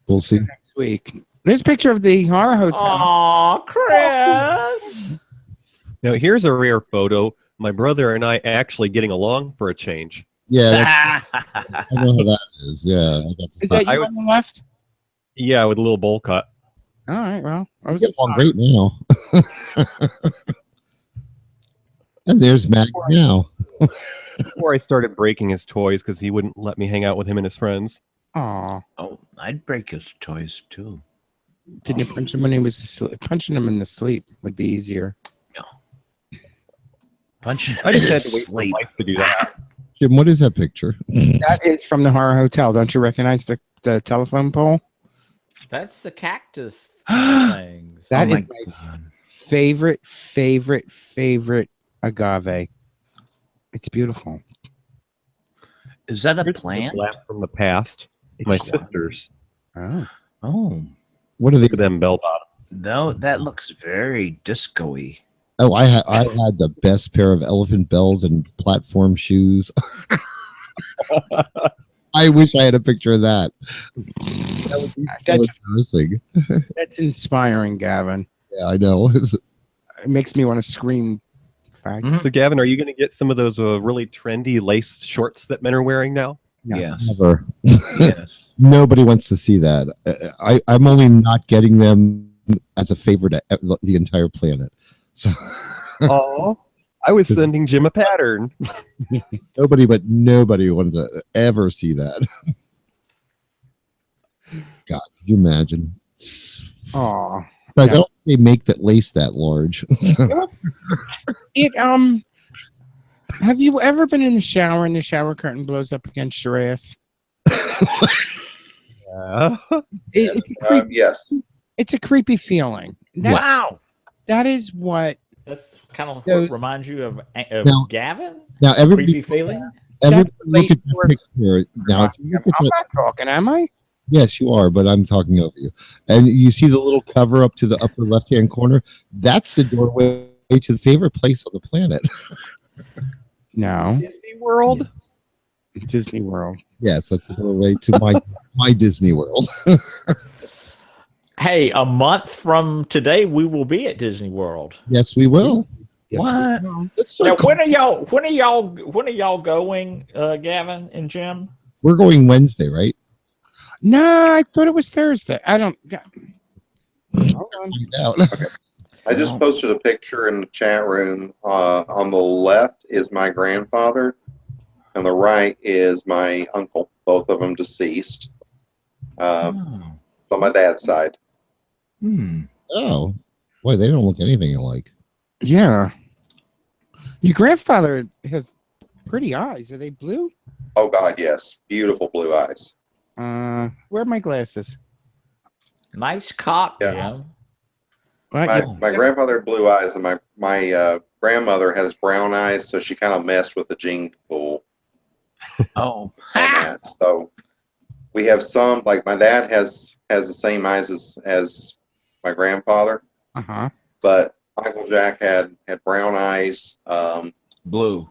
Speaker 10: We'll see.
Speaker 3: next week. There's a picture of the horror hotel.
Speaker 1: Aw, Chris.
Speaker 4: Now, here's a rare photo. My brother and I actually getting along for a change.
Speaker 10: Yeah, I know how that is. Yeah, I got to
Speaker 3: Is
Speaker 10: say.
Speaker 3: that you on the left?
Speaker 4: Yeah, with a little bowl cut.
Speaker 3: All right, well, I
Speaker 10: We
Speaker 3: was
Speaker 10: get along great now. And there's Mac now.
Speaker 4: Before I started breaking his toys because he wouldn't let me hang out with him and his friends.
Speaker 3: Aw.
Speaker 2: Oh, I'd break his toys too.
Speaker 3: Did you punch him when he was asleep? Punching him in the sleep would be easier.
Speaker 2: Punching.
Speaker 4: I just had to wait for my
Speaker 2: Sleep.
Speaker 4: wife to do that.
Speaker 10: Jim, what is that picture?
Speaker 3: That is from the horror hotel. Don't you recognize the telephone pole?
Speaker 1: That's the cactus things.
Speaker 3: That
Speaker 2: Oh
Speaker 3: is
Speaker 2: my
Speaker 3: my
Speaker 2: God.
Speaker 3: favorite agave. It's beautiful.
Speaker 2: Is that a
Speaker 4: Here's a
Speaker 2: plant?
Speaker 4: blast from the past.
Speaker 3: It's
Speaker 4: My sisters.
Speaker 3: Oh.
Speaker 2: Oh,
Speaker 10: What are they?
Speaker 4: Look at them bell bottoms.
Speaker 2: no, that looks very disco-y.
Speaker 10: Oh, I had the best pair of elephant bells and platform shoes. I wish I had a picture of that. That would be so
Speaker 3: That's-
Speaker 10: embarrassing.
Speaker 3: That's inspiring, Gavin.
Speaker 10: Yeah, I know.
Speaker 3: It makes me want to scream. Fag.
Speaker 4: So, Gavin, are you going to get some of those really trendy lace shorts that men are wearing now?
Speaker 3: No.
Speaker 2: Yes.
Speaker 10: Never.
Speaker 2: Yes.
Speaker 10: Nobody wants to see that. I'm only not getting them as a favor to the entire planet. So
Speaker 4: Oh, I was sending Jim a pattern.
Speaker 10: nobody wanted to ever see that. God, could you imagine?
Speaker 3: Aw.
Speaker 10: Guys, I don't think they make that lace that large.
Speaker 3: It have you ever been in the shower and the shower curtain blows up against your ass?
Speaker 4: Yeah.
Speaker 3: It's a creepy,
Speaker 5: Yes.
Speaker 3: it's a creepy feeling. That's,
Speaker 1: Wow.
Speaker 3: That is what
Speaker 1: That's kind of
Speaker 3: Those-
Speaker 1: what reminds you of
Speaker 10: Now-
Speaker 1: Gavin?
Speaker 10: Now,
Speaker 1: Creepy
Speaker 10: everybody
Speaker 1: feeling?
Speaker 10: look
Speaker 3: late
Speaker 10: at the
Speaker 3: towards-
Speaker 10: picture. Now, if you look at
Speaker 3: I'm
Speaker 10: the,
Speaker 3: not talking, am I?
Speaker 10: yes, you are, but I'm talking over you. And you see the little cover up to the upper left-hand corner? That's the doorway to the favorite place on the planet.
Speaker 3: No.
Speaker 4: Disney World?
Speaker 3: Disney World.
Speaker 10: Yes, that's the doorway to my Disney World.
Speaker 1: Hey, a month from today, we will be at Disney World.
Speaker 10: Yes, we will.
Speaker 3: Yes,
Speaker 2: What?
Speaker 10: It's so
Speaker 1: Now,
Speaker 10: cool.
Speaker 1: when are y'all going, Gavin and Jim?
Speaker 10: We're going Wednesday, right?
Speaker 3: No, I thought it was Thursday. I don't. Hold on.
Speaker 10: Find out.
Speaker 5: I just posted a picture in the chat room. On the left is my grandfather, and the right is my uncle. Both of them deceased. On my dad's side.
Speaker 10: Oh, boy, they don't look anything alike.
Speaker 3: Yeah. Your grandfather has pretty eyes. Are they blue?
Speaker 5: Oh God, yes, beautiful blue eyes.
Speaker 3: Where are my glasses?
Speaker 1: Nice cock,
Speaker 5: Yeah.
Speaker 1: Jim.
Speaker 5: My grandfather had blue eyes, and my grandmother has brown eyes, so she kind of messed with the gene pool.
Speaker 2: Oh,
Speaker 5: on that. So we have some, like my dad has the same eyes as my grandfather,
Speaker 3: Uh-huh.
Speaker 5: but Michael Jack had brown eyes,
Speaker 2: blue.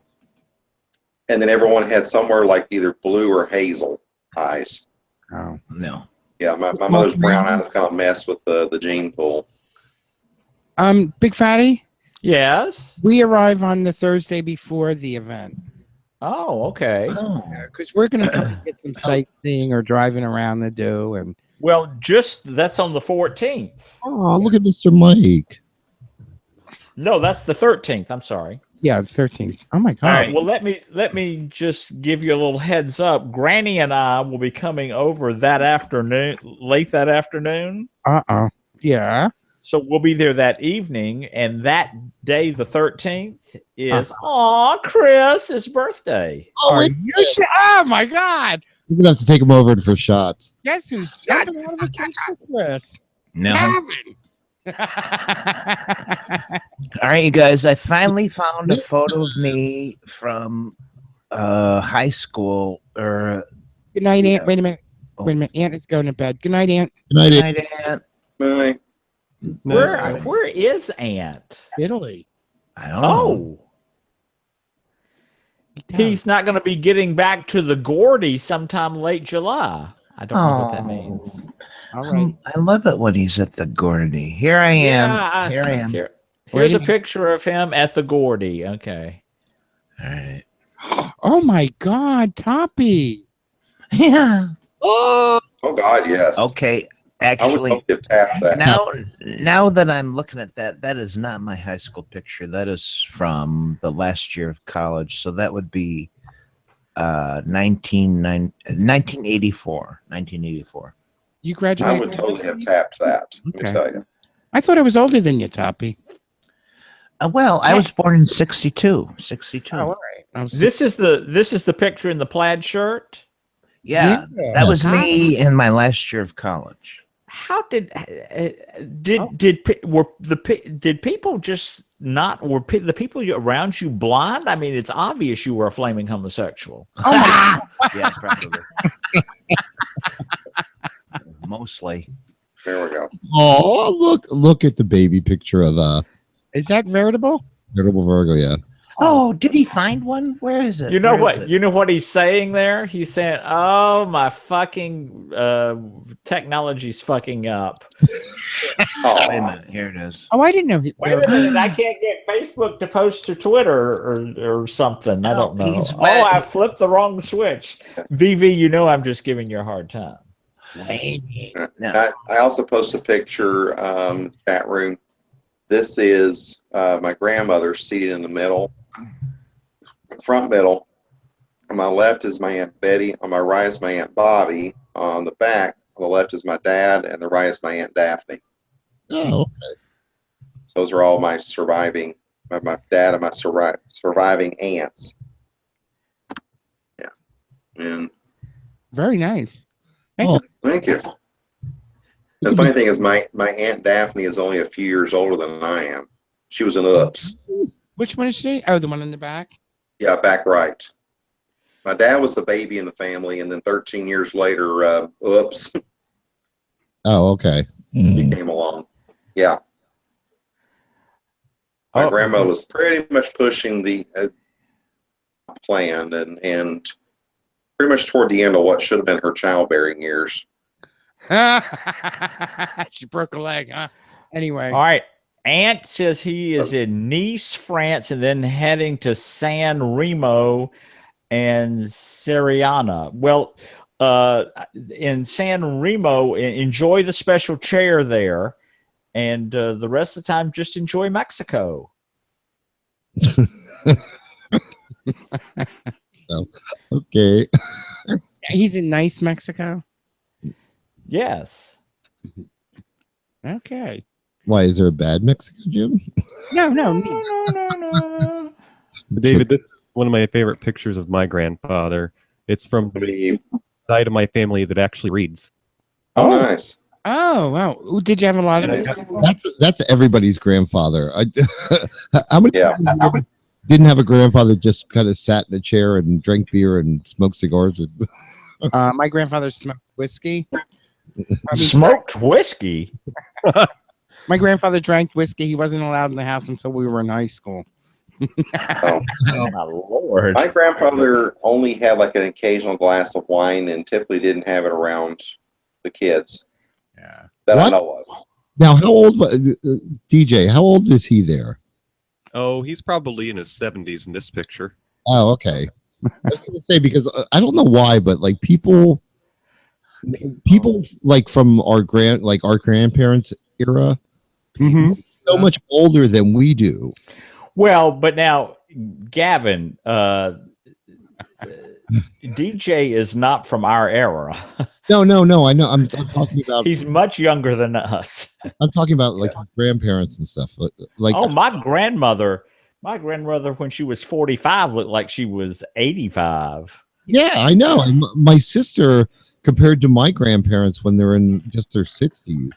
Speaker 5: and then everyone had somewhere like either blue or hazel eyes.
Speaker 3: Oh.
Speaker 2: No.
Speaker 5: Yeah, my mother's brown eyes kind of messed with the gene pool.
Speaker 3: Big Fatty,
Speaker 1: Yes.
Speaker 3: we arrive on the Thursday before the event.
Speaker 1: Oh, okay.
Speaker 3: Because we're going to try to get some sightseeing or driving around to do. And
Speaker 1: Well, that's on the 14th.
Speaker 10: Oh, look at Mr. Mike.
Speaker 1: No, that's the 13th. I'm sorry.
Speaker 3: yeah, 13th. Oh, my God.
Speaker 1: All right. Well, let me just give you a little heads up. Granny and I will be coming over that afternoon, late that afternoon.
Speaker 3: Uh-oh. Yeah.
Speaker 1: So we'll be there that evening, and that day, the 13th, is Chris's birthday.
Speaker 3: Oh, oh, my God.
Speaker 10: We're going to have to take him over for shots.
Speaker 3: Guess who's jumping out of the cage for Chris?
Speaker 2: No.
Speaker 3: Calvin.
Speaker 2: All right, you guys. I finally found a photo of me from high school. Or
Speaker 3: Good night, Aunt. Wait a minute. Wait a minute. Aunt is going to bed. Good night, Aunt.
Speaker 10: Good night,
Speaker 2: Good night, Aunt.
Speaker 5: Bye.
Speaker 1: Where is Aunt?
Speaker 3: Italy.
Speaker 2: I don't know.
Speaker 1: Oh, he's not going to be getting back to the Gordy sometime late July. I don't know what that means.
Speaker 3: All right.
Speaker 2: I love it when he's at the Gordy. Here I am.
Speaker 1: Yeah,
Speaker 2: Here I am.
Speaker 1: Here's a picture of him at the Gordy. Okay.
Speaker 2: All right.
Speaker 3: Oh, my God. Toppy.
Speaker 2: Yeah.
Speaker 10: Oh,
Speaker 5: God, yes.
Speaker 2: Okay.
Speaker 5: I would
Speaker 2: Actually,
Speaker 5: hope you tap that.
Speaker 2: now that I'm looking at that, that is not my high school picture. That is from the last year of college. So that would be 1984. 1984.
Speaker 3: You
Speaker 5: I
Speaker 3: graduated?
Speaker 5: would totally have tapped that. Let me
Speaker 3: Okay.
Speaker 5: tell you.
Speaker 3: I thought I was older than you, Toppy.
Speaker 2: Well, I was born in 62. 62.
Speaker 3: Oh, all right.
Speaker 1: This is the picture in the plaid shirt.
Speaker 2: Yeah,
Speaker 3: Yeah.
Speaker 2: that was me in my last year of college.
Speaker 1: How did people just not were the people around you blind? I mean, it's obvious you were a flaming homosexual.
Speaker 3: Oh, my
Speaker 2: Yeah, probably. Mostly.
Speaker 5: There we go.
Speaker 10: oh, look at the baby picture of
Speaker 3: Is that veritable?
Speaker 10: Veritable Virgo, yeah.
Speaker 2: Oh, did he find one? Where is it?
Speaker 1: You know
Speaker 2: Where
Speaker 1: what?
Speaker 2: is it?
Speaker 1: You know what he's saying there? He's saying, "Oh, my fucking technology's fucking up."
Speaker 2: Wait a minute. Here it is.
Speaker 3: Oh, I didn't know.
Speaker 1: Wait a minute! I can't get Facebook to post to Twitter or something. I don't know.
Speaker 2: he's
Speaker 1: Oh,
Speaker 2: mad.
Speaker 1: I flipped the wrong switch. VV, you know I'm just giving you a hard time.
Speaker 2: No.
Speaker 5: I also posted a picture chat room. This is my grandmother seated in the middle, front middle. On my left is my Aunt Betty. On my right is my Aunt Bobby. On the back, on the left is my dad, and the right is my Aunt Daphne.
Speaker 10: Oh,
Speaker 5: So those are all my surviving, my dad and my surviving aunts. Yeah, and
Speaker 3: Very nice.
Speaker 10: Oh.
Speaker 5: thank you. The funny thing is, my Aunt Daphne is only a few years older than I am. She was an UPS.
Speaker 3: Which one is she? Oh, the one in the back.
Speaker 5: Yeah, back right. My dad was the baby in the family, and then 13 years later, oops,
Speaker 10: oh, okay.
Speaker 5: he came along. Yeah. My grandma was pretty much pushing the plan, and pretty much toward the end of what should have been her childbearing years.
Speaker 3: She broke a leg, huh? Anyway.
Speaker 1: All right. Ant says he is in Nice, France, and then heading to San Remo and Siriana. Well, in San Remo, enjoy the special chair there, and the rest of the time just enjoy Mexico.
Speaker 10: Oh, okay.
Speaker 3: He's in nice Mexico.
Speaker 1: Yes.
Speaker 3: Okay.
Speaker 10: Why is there a bad Mexico, Jim?
Speaker 3: No.
Speaker 4: David, this is one of my favorite pictures of my grandfather. It's from the side of my family that actually reads.
Speaker 5: Oh, nice.
Speaker 3: Oh wow! Ooh, did you have a lot of it?
Speaker 10: That's everybody's grandfather. How many people didn't have a grandfather just kind of sat in a chair and drank beer and smoked cigars?
Speaker 3: My grandfather smoked whiskey.
Speaker 1: Smoked whiskey?
Speaker 3: My grandfather drank whiskey. He wasn't allowed in the house until we were in high school.
Speaker 5: Oh
Speaker 1: my Lord.
Speaker 5: My grandfather only had like an occasional glass of wine and typically didn't have it around the kids.
Speaker 3: Yeah.
Speaker 5: That I know of.
Speaker 10: Now, how old DJ? How old is he there?
Speaker 4: Oh, he's probably in his 70s in this picture.
Speaker 10: Oh, okay. I was going to say, because I don't know why, but like people like from our grandparents era, so much older than we do.
Speaker 1: Well, but now, Gavin, DJ is not from our era.
Speaker 10: No. I know. I'm talking about.
Speaker 1: He's much younger than us.
Speaker 10: I'm talking about like his grandparents and stuff. Like,
Speaker 1: oh, my grandmother, when she was 45, looked like she was 85.
Speaker 10: Yeah, I know. And my sister, compared to my grandparents when they're in just their 60s,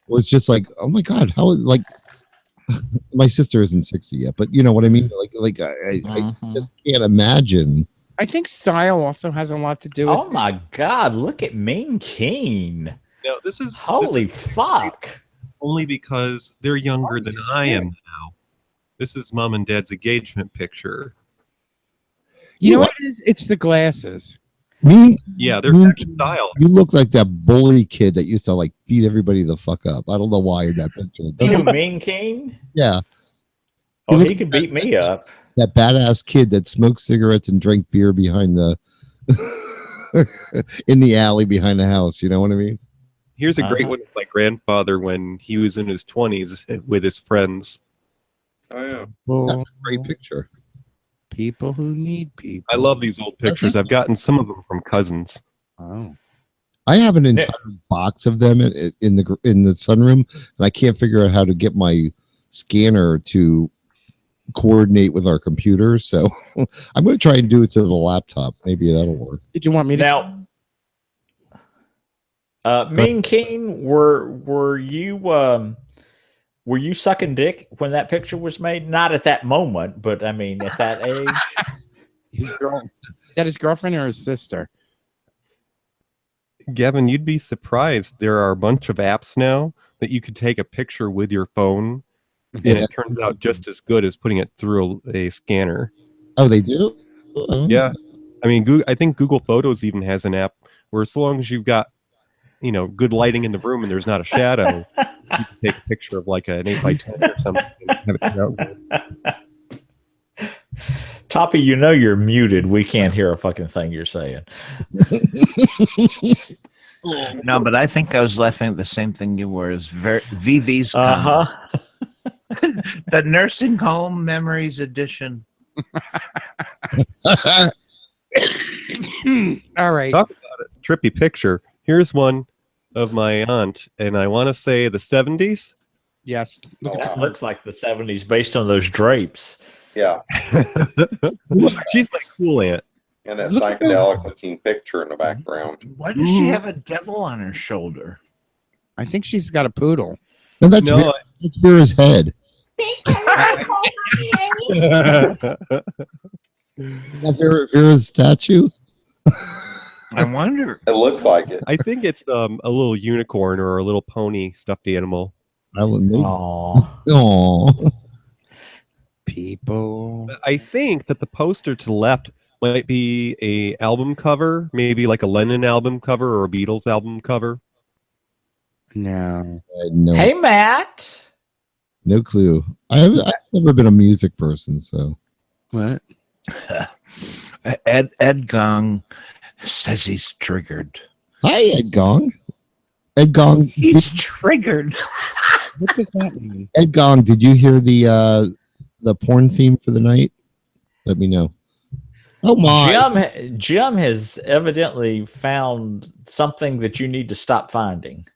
Speaker 10: was just like, oh my God, how like. My sister isn't 60 yet, but you know what I mean. I just can't imagine.
Speaker 3: I think style also has a lot to do with.
Speaker 1: Oh my God! Look at Mean Keen.
Speaker 4: Now this is
Speaker 1: fuck.
Speaker 4: Only because they're younger than I am now. This is mom and dad's engagement picture.
Speaker 3: You know what it is? It's the glasses.
Speaker 4: Yeah, they're back in style.
Speaker 10: You look like that bully kid that used to like beat everybody the fuck up. I don't know why in that picture.
Speaker 1: You Mean Keen?
Speaker 10: Yeah.
Speaker 1: Oh, he could beat me up.
Speaker 10: That badass kid that smoked cigarettes and drank beer behind the in the alley behind the house. You know what I mean?
Speaker 4: Here's a great one of my grandfather when he was in his 20s with his friends.
Speaker 5: Oh yeah,
Speaker 10: that's a great picture.
Speaker 3: People who need people.
Speaker 4: I love these old pictures. I've gotten some of them from cousins.
Speaker 3: Oh.
Speaker 10: I have an entire box of them in the sunroom, and I can't figure out how to get my scanner to coordinate with our computer. So I'm going to try and do it to the laptop. Maybe that'll work.
Speaker 3: Did you want me to?
Speaker 1: Now, Mean Keen, were you sucking dick when that picture was made? Not at that moment, but I mean at that age.
Speaker 3: Is that his girlfriend or his sister?
Speaker 4: Gavin, you'd be surprised. There are a bunch of apps now that you could take a picture with your phone, and it turns out just as good as putting it through a scanner.
Speaker 10: Oh, they do?
Speaker 4: Yeah. I mean, I think Google Photos even has an app where as long as you've got, good lighting in the room and there's not a shadow, you can take a picture of like an 8x10 or something. And have it turn out good.
Speaker 1: Toppy, you're muted. We can't hear a fucking thing you're saying.
Speaker 2: No, but I think I was laughing at the same thing you were. Is VV's the nursing home memories edition.
Speaker 3: All right.
Speaker 4: Talk about it. Trippy picture. Here's one of my aunt, and I want to say the 70s.
Speaker 3: Yes.
Speaker 1: It looks like the 70s based on those drapes.
Speaker 5: Yeah.
Speaker 4: She's my cool aunt.
Speaker 5: And that psychedelic looking picture in the background.
Speaker 2: Why does she have a devil on her shoulder?
Speaker 3: I think she's got a poodle.
Speaker 10: No, that's Vera's head. Vera's statue.
Speaker 2: I wonder.
Speaker 5: It looks like it.
Speaker 4: I think it's a little unicorn or a little pony stuffed animal.
Speaker 10: I would maybe.
Speaker 3: Aww. People.
Speaker 4: I think that the poster to the left might be a album cover, maybe like a Lennon album cover or a Beatles album cover.
Speaker 3: No.
Speaker 1: Hey, Matt.
Speaker 10: No clue. I've never been a music person, so.
Speaker 3: What?
Speaker 2: Ed Gong Says he's triggered.
Speaker 10: Hi, Ed Gong. Ed Gong.
Speaker 2: He's triggered.
Speaker 3: What does that mean?
Speaker 10: Ed Gong, did you hear the porn theme for the night? Let me know. Oh my!
Speaker 1: Jim has evidently found something that you need to stop finding.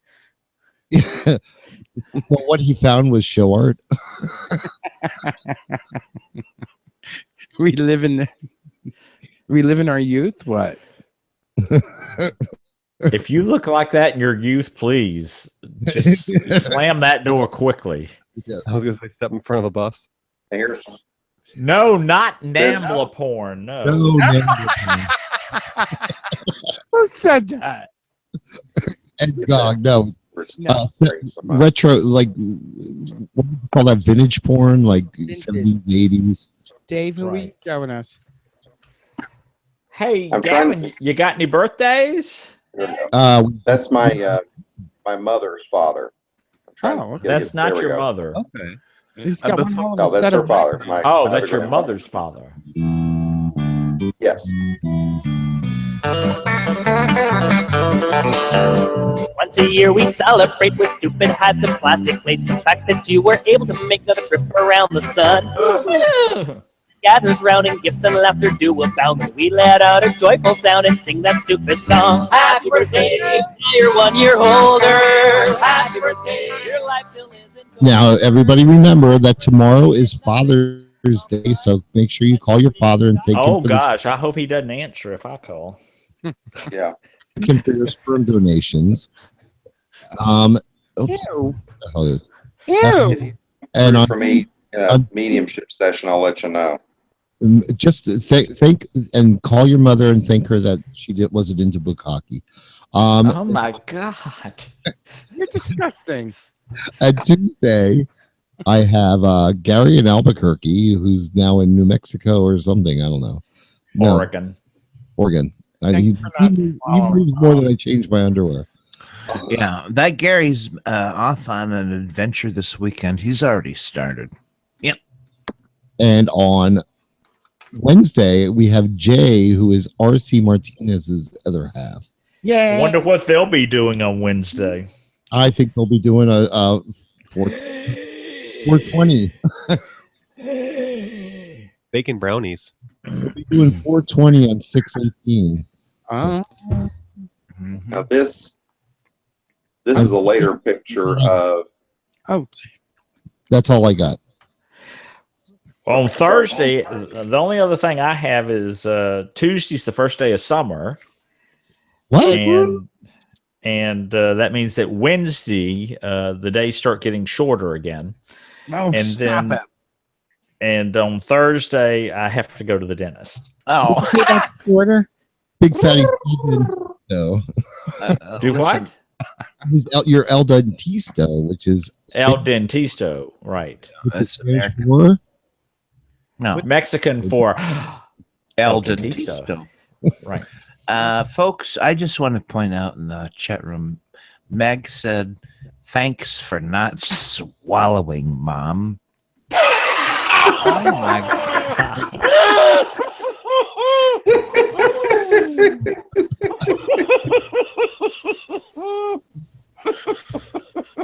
Speaker 10: Well, what he found was show art.
Speaker 3: We live in our youth. What?
Speaker 1: If you look like that in your youth, please just slam that door quickly.
Speaker 10: Yes.
Speaker 4: I was gonna say step in front of the bus.
Speaker 5: Here's
Speaker 1: No, not NAMBLA porn. No.
Speaker 10: No,
Speaker 3: Who said that?
Speaker 10: Ed Gong, no.
Speaker 3: No.
Speaker 10: Retro, like what do you call that? Vintage porn, like
Speaker 3: Vintage.
Speaker 10: 70s, 80s.
Speaker 3: Dave, who are you showing us?
Speaker 1: Hey,
Speaker 5: I'm
Speaker 1: Gavin, you got any birthdays?
Speaker 5: That's my my mother's father. I'm trying
Speaker 3: Oh,
Speaker 5: to
Speaker 1: That's
Speaker 5: there
Speaker 1: not
Speaker 5: we
Speaker 1: your
Speaker 5: go.
Speaker 1: mother.
Speaker 4: Okay.
Speaker 3: He's got one hell of a
Speaker 5: No, that's
Speaker 3: set
Speaker 5: her
Speaker 3: of
Speaker 5: father.
Speaker 3: records.
Speaker 5: My
Speaker 1: Oh, that's your
Speaker 5: grandfather.
Speaker 1: mother's father.
Speaker 5: Yes.
Speaker 7: Once a year we celebrate with stupid hats and plastic plates. The fact that you were able to make another trip around the sun. Gathers round and gifts and laughter do abound. We let out a joyful sound and sing that stupid song. Happy birthday, now you're 1 year older. Happy birthday, your life still isn't.
Speaker 10: Now, everybody remember that tomorrow is Father's Day, so make sure you call your father and thank
Speaker 1: Oh
Speaker 10: him for
Speaker 1: gosh, I hope he doesn't answer if I call.
Speaker 5: Yeah.
Speaker 10: thank him for your sperm donations. Oops.
Speaker 3: Ew.
Speaker 10: What the hell is-
Speaker 3: Ew.
Speaker 5: If you
Speaker 10: And
Speaker 5: for me a mediumship session, I'll let you know.
Speaker 10: just thank and call your mother and thank her that she wasn't into bukkake.
Speaker 1: Oh my god.
Speaker 3: You're disgusting.
Speaker 10: And Tuesday, I have Gary in Albuquerque, who's now in New Mexico or something. I don't know. No,
Speaker 1: Oregon.
Speaker 10: He moves more than I change my underwear.
Speaker 2: Yeah, that Gary's off on an adventure this weekend. He's already started. Yep.
Speaker 10: And on Wednesday, we have Jay, who is RC Martinez's other half.
Speaker 3: Yeah.
Speaker 1: Wonder what they'll be doing on Wednesday.
Speaker 10: I think they'll be doing a 420.
Speaker 4: Bacon brownies.
Speaker 10: They'll be doing 420 on 6/18.
Speaker 5: Now this is a later picture of
Speaker 3: Oh,
Speaker 10: That's all I got.
Speaker 1: On Thursday, the only other thing I have is Tuesday's the first day of summer.
Speaker 10: What?
Speaker 1: And that means that Wednesday, the days start getting shorter again.
Speaker 3: no,
Speaker 1: And
Speaker 3: stop
Speaker 1: then-
Speaker 3: it.
Speaker 1: And on Thursday, I have to go to the dentist.
Speaker 2: Oh,
Speaker 3: Quarter.
Speaker 10: Big fatty. No.
Speaker 1: Do what?
Speaker 10: Your El Dentista, which is
Speaker 1: El Dentisto, right.
Speaker 2: that's
Speaker 10: Spanish
Speaker 2: American.
Speaker 10: for
Speaker 2: No,
Speaker 1: Mexican for
Speaker 2: El
Speaker 1: Dentisto.
Speaker 2: Dentisto.
Speaker 1: Right.
Speaker 2: Folks, I just want to point out in the chat room, Meg said, "Thanks for not swallowing, Mom."
Speaker 1: Oh my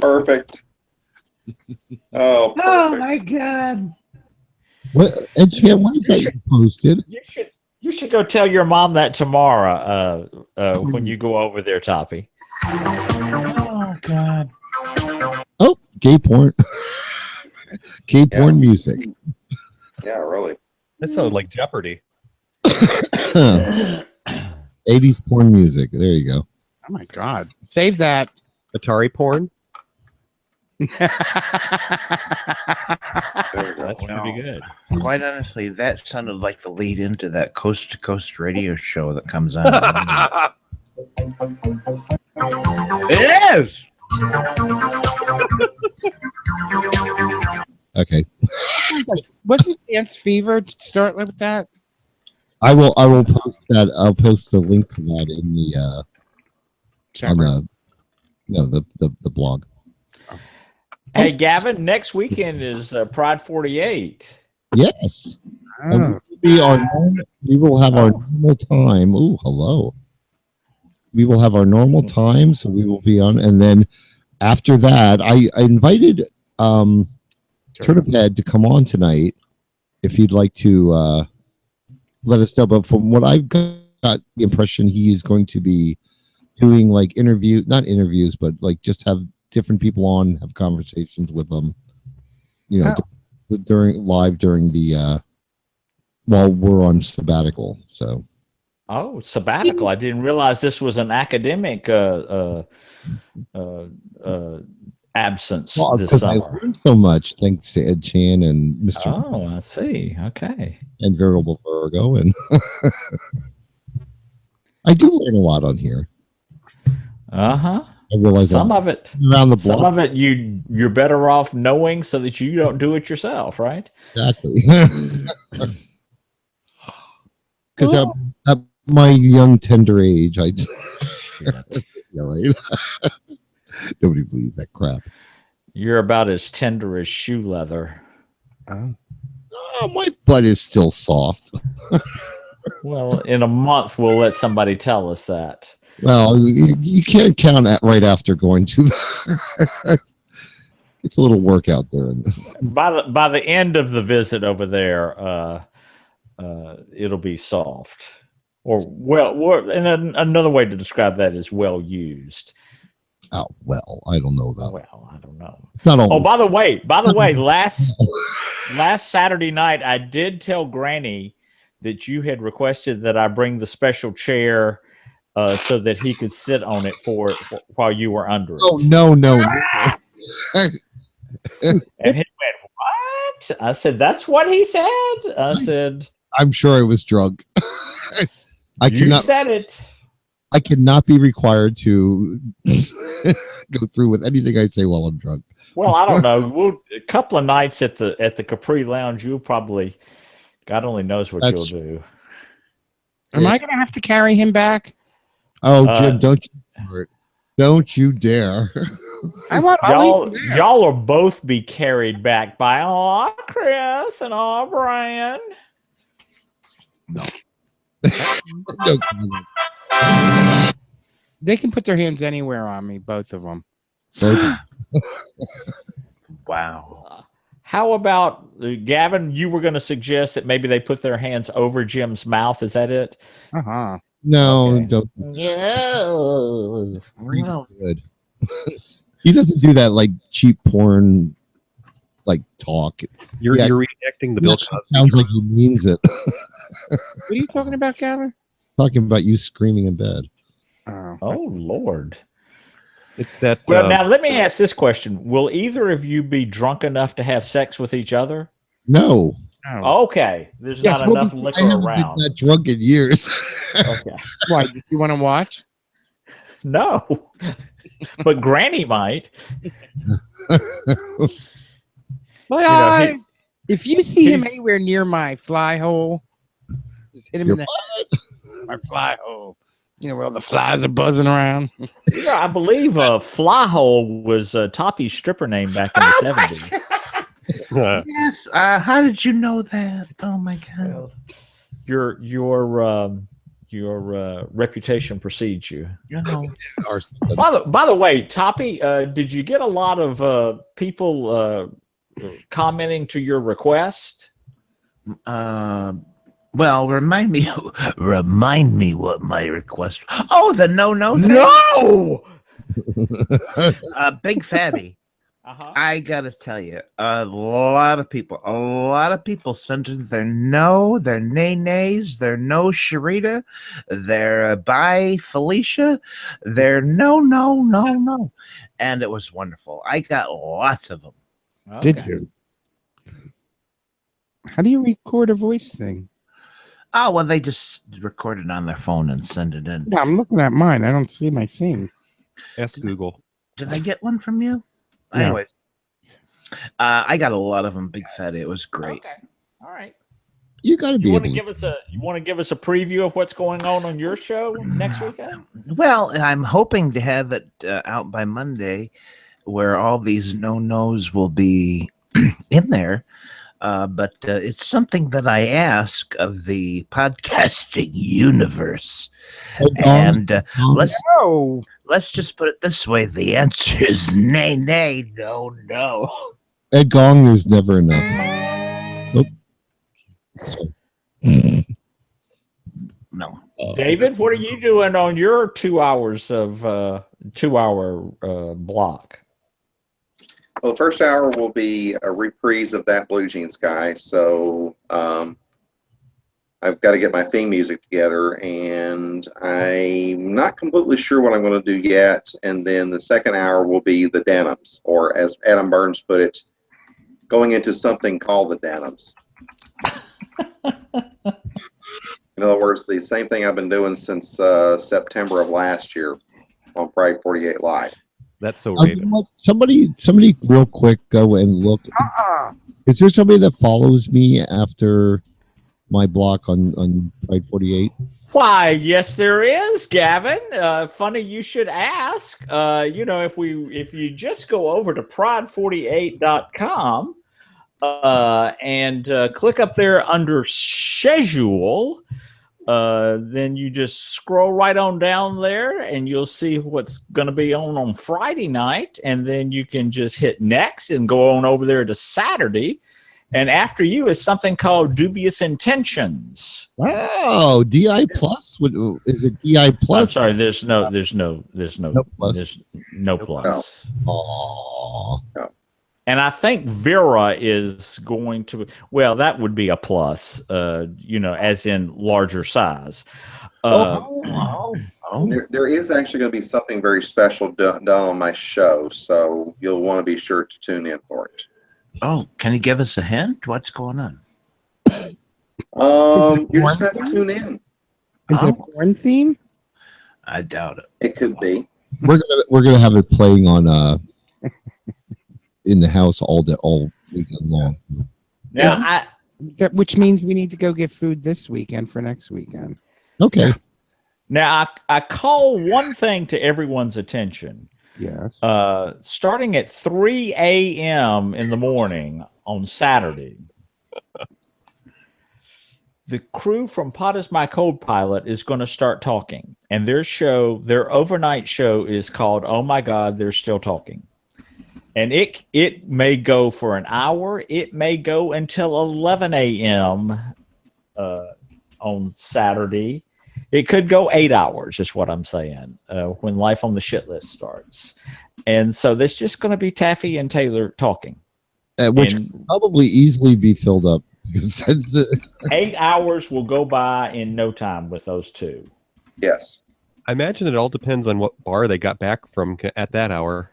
Speaker 5: perfect. Oh, perfect.
Speaker 1: Oh my god.
Speaker 10: what? And Chan, what is that you posted?
Speaker 1: You should go tell your mom that tomorrow when you go over there, Toppy.
Speaker 2: Oh God!
Speaker 10: Oh, gay porn. Gay porn music.
Speaker 5: Yeah, really.
Speaker 4: That sounded like Jeopardy.
Speaker 10: 80s porn music. There you go.
Speaker 3: Oh my God. Save that.
Speaker 4: Atari porn.
Speaker 5: There you go.
Speaker 1: That's pretty good.
Speaker 2: Quite honestly, that sounded like the lead into that coast to coast radio show that comes on. It is.
Speaker 10: Okay.
Speaker 3: Wasn't Dance Fever to start with that?
Speaker 10: I will post that. I'll post the link to that in the
Speaker 3: Chat
Speaker 10: on
Speaker 3: room.
Speaker 10: the blog.
Speaker 1: Hey, Gavin, next weekend is Pride 48.
Speaker 10: Yes. And
Speaker 3: Oh.
Speaker 10: we will have our normal time. Ooh, hello. we will have our normal time, so we will be on, and then after that, I invited Turniphead to come on tonight if you'd like to let us know. But from what I've got the impression, he is going to be doing like not interviews, but like just have different people on, have conversations with them, you know, during the while we're on sabbatical. So
Speaker 1: Oh, sabbatical. I didn't realize this was an academic absence this
Speaker 10: I
Speaker 1: summer.
Speaker 10: learned so much thanks to Ed Chan and Mr.
Speaker 1: Oh, I see. Okay.
Speaker 10: and Veritable Virgo, and I do learn a lot on here.
Speaker 1: Uh-huh.
Speaker 10: I realize
Speaker 1: Some of it
Speaker 10: around the block.
Speaker 1: Some of it you're better off knowing so that you don't do it yourself, right?
Speaker 10: Exactly. Because at my young tender age, I yeah, right. Nobody believes that crap.
Speaker 1: You're about as tender as shoe leather.
Speaker 10: Oh, my butt is still soft.
Speaker 1: Well, in a month we'll let somebody tell us that.
Speaker 10: Well, you can't count right after going to the it's a little workout there.
Speaker 1: By the end of the visit over there, it'll be soft. Or and another way to describe that is well used.
Speaker 10: Oh well, I don't know about.
Speaker 1: Well, I don't know.
Speaker 10: It's not always.
Speaker 1: Oh, by the way, last Saturday night I did tell Granny that you had requested that I bring the special chair so that he could sit on it while you were under it.
Speaker 10: Oh no.
Speaker 1: And he went, "What?" I said, "That's what he said." I said,
Speaker 10: "I'm sure I was drunk."
Speaker 1: You said it.
Speaker 10: I cannot be required to go through with anything I say while I'm drunk.
Speaker 1: Well, I don't know. A couple of nights at the Capri Lounge, you'll probably, God only knows what you'll do.
Speaker 3: Am I going to have to carry him back?
Speaker 10: Oh, Jim, don't you dare.
Speaker 1: Y'all will both be carried back by Chris and Brian.
Speaker 10: No.
Speaker 3: They can put their hands anywhere on me, both of them.
Speaker 2: Wow.
Speaker 1: How about Gavin? You were going to suggest that maybe they put their hands over Jim's mouth. Is that it?
Speaker 3: Uh-huh.
Speaker 10: No,
Speaker 1: Okay.
Speaker 10: don't.
Speaker 1: No.
Speaker 10: Good. He doesn't do that like cheap porn, like talk.
Speaker 4: You're reenacting the Bill Cosby.
Speaker 10: Sounds like he means it.
Speaker 3: What are you talking about, Gavin?
Speaker 10: Talking about you screaming in bed.
Speaker 1: Oh Lord.
Speaker 4: It's that.
Speaker 1: Well, now let me ask this question: will either of you be drunk enough to have sex with each other?
Speaker 10: No.
Speaker 1: Okay. There's not enough liquor
Speaker 10: I haven't
Speaker 1: around.
Speaker 10: been that drunk in years.
Speaker 1: Okay.
Speaker 3: Why? Do you want to watch?
Speaker 1: No. But Granny might.
Speaker 3: Well, if you see him anywhere near my fly hole, just hit him in my fly hole. You know, where all the flies are buzzing around.
Speaker 1: Yeah, I believe Flyhole was Toppy's stripper name back in the 70s.
Speaker 2: Yes. How did you know that? Oh my God.
Speaker 1: Well, your reputation precedes you.
Speaker 2: You know.
Speaker 1: By the way, Toppy, did you get a lot of people commenting to your request?
Speaker 2: Well, remind me what my request. Oh, the no thing.
Speaker 1: No.
Speaker 2: Big Fatty. I gotta tell you, a lot of people sent in their no, their nays, their no Sharita, their bye Felicia, their no, and it was wonderful. I got lots of them.
Speaker 1: Okay.
Speaker 3: Did you? How do you record a voice thing?
Speaker 2: Oh, well, they just record it on their phone and send it in.
Speaker 3: Yeah, I'm looking at mine. I don't see my thing.
Speaker 4: Ask Google.
Speaker 2: Did I get one from you?
Speaker 3: No.
Speaker 2: Anyway, I got a lot of them. Big Fatty. It was great.
Speaker 1: Okay. All right.
Speaker 10: You got to be
Speaker 1: You
Speaker 10: able
Speaker 1: want to give us a preview of what's going on your show next weekend?
Speaker 2: Well, I'm hoping to have it out by Monday, where all these no-nos will be in there. but it's something that I ask of the podcasting universe. And let's just put it this way: the answer is nay, nay, no, no.
Speaker 10: Ed Gong, there's never enough. Nope. So,
Speaker 2: no.
Speaker 1: David, what are you doing on your 2 hours of 2-hour block?
Speaker 5: Well, the first hour will be a reprise of that Blue Jeans guy. So I've got to get my theme music together, and I'm not completely sure what I'm going to do yet. And then the second hour will be the Denims, or as Adam Burns put it, going into something called the Denims. In other words, the same thing I've been doing since September of last year on Pride 48 Live.
Speaker 4: That's so Raven.
Speaker 10: Somebody real quick, go and look. Is there somebody that follows me after my block on Pride 48?
Speaker 1: Why, yes, there is, Gavin. Funny you should ask. If you just go over to pride48.com and click up there under schedule, then you just scroll right on down there and you'll see what's going to be on Friday night. And then you can just hit next and go on over there to Saturday. And after you is something called Dubious Intentions.
Speaker 10: Wow, DI plus? Is it DI plus?
Speaker 1: I'm sorry, there's no
Speaker 10: plus.
Speaker 1: There's no plus.
Speaker 10: Oh.
Speaker 5: No.
Speaker 1: And I think Vera is going to, well, that would be a plus, as in larger size.
Speaker 5: There is actually going to be something very special done on my show, so you'll want to be sure to tune in for it.
Speaker 2: Oh, can you give us a hint? What's going on?
Speaker 5: You're just going to have to tune in.
Speaker 3: Is it a porn theme?
Speaker 2: I doubt it.
Speaker 5: It could be.
Speaker 10: We're gonna have it playing on in the house all weekend long.
Speaker 1: Now,
Speaker 3: which means we need to go get food this weekend for next weekend.
Speaker 10: Okay.
Speaker 1: Now, I call one thing to everyone's attention.
Speaker 3: Yes.
Speaker 1: Starting at 3 a.m. in the morning on Saturday, the crew from Pot is My Co-Pilot is going to start talking. And their overnight show is called Oh My God, They're Still Talking. And it may go for an hour. It may go until 11 a.m. On Saturday. It could go 8 hours, is what I'm saying, when Life on the Shit List starts. And so there's just going to be Taffy and Taylor talking.
Speaker 10: Which could probably easily be filled up. Because
Speaker 1: 8 hours will go by in no time with those two.
Speaker 5: Yes.
Speaker 4: I imagine it all depends on what bar they got back from at that hour.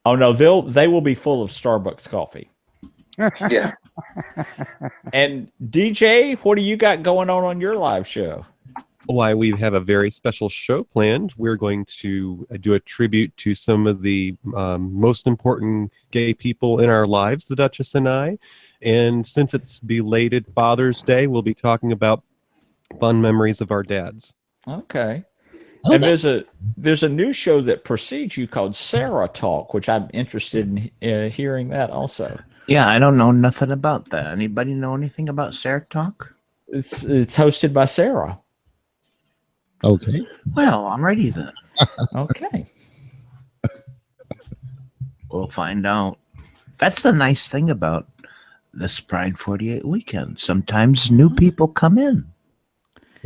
Speaker 1: Oh, no, they will be full of Starbucks coffee.
Speaker 5: Yeah.
Speaker 1: And DJ, what do you got going on your live show?
Speaker 4: Why, we have a very special show planned. We're going to do a tribute to some of the most important gay people in our lives, the Duchess and I. And since it's belated Father's Day, we'll be talking about fun memories of our dads.
Speaker 1: Okay. And there's a new show that precedes you called Sarah Talk, which I'm interested in hearing that also.
Speaker 2: Yeah, I don't know nothing about that. Anybody know anything about Sarah Talk?
Speaker 1: It's hosted by Sarah.
Speaker 10: Okay.
Speaker 2: Well, I'm ready then.
Speaker 1: Okay.
Speaker 2: We'll find out. That's the nice thing about this Pride 48 weekend. Sometimes new people come in.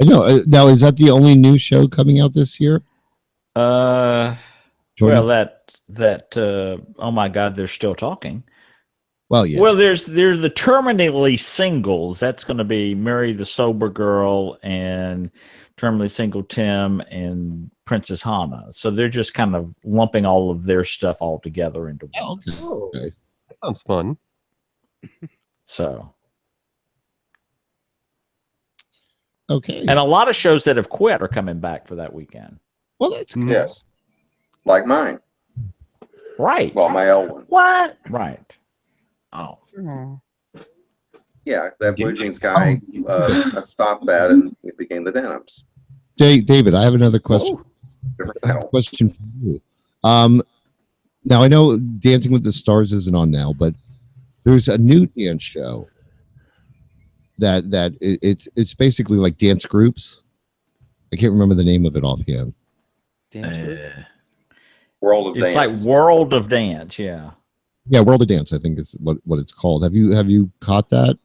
Speaker 10: I know. Now, is that the only new show coming out this year?
Speaker 1: Well, oh my God, they're still talking.
Speaker 10: Well, yeah.
Speaker 1: Well, there's the terminally singles. That's going to be Mary the Sober Girl and Terminally Single Tim and Princess Hannah. So they're just kind of lumping all of their stuff all together into one.
Speaker 10: Okay.
Speaker 4: That sounds fun.
Speaker 1: So.
Speaker 10: Okay.
Speaker 1: And a lot of shows that have quit are coming back for that weekend.
Speaker 10: Well, that's good.
Speaker 5: Yes. Like mine.
Speaker 1: Right.
Speaker 5: Well, my old one.
Speaker 2: What?
Speaker 1: Right.
Speaker 2: Oh.
Speaker 5: Yeah, that Blue Jeans guy, I stopped that and it became the Denims.
Speaker 10: David, I have another question. Question for you. Now I know Dancing with the Stars isn't on now, but there's a new dance show it's basically like dance groups. I can't remember the name of it offhand.
Speaker 3: Dance group?
Speaker 5: World of
Speaker 1: It's
Speaker 5: Dance.
Speaker 1: like World of Dance, yeah.
Speaker 10: Yeah, World of Dance, I think is what it's called. Have you caught that?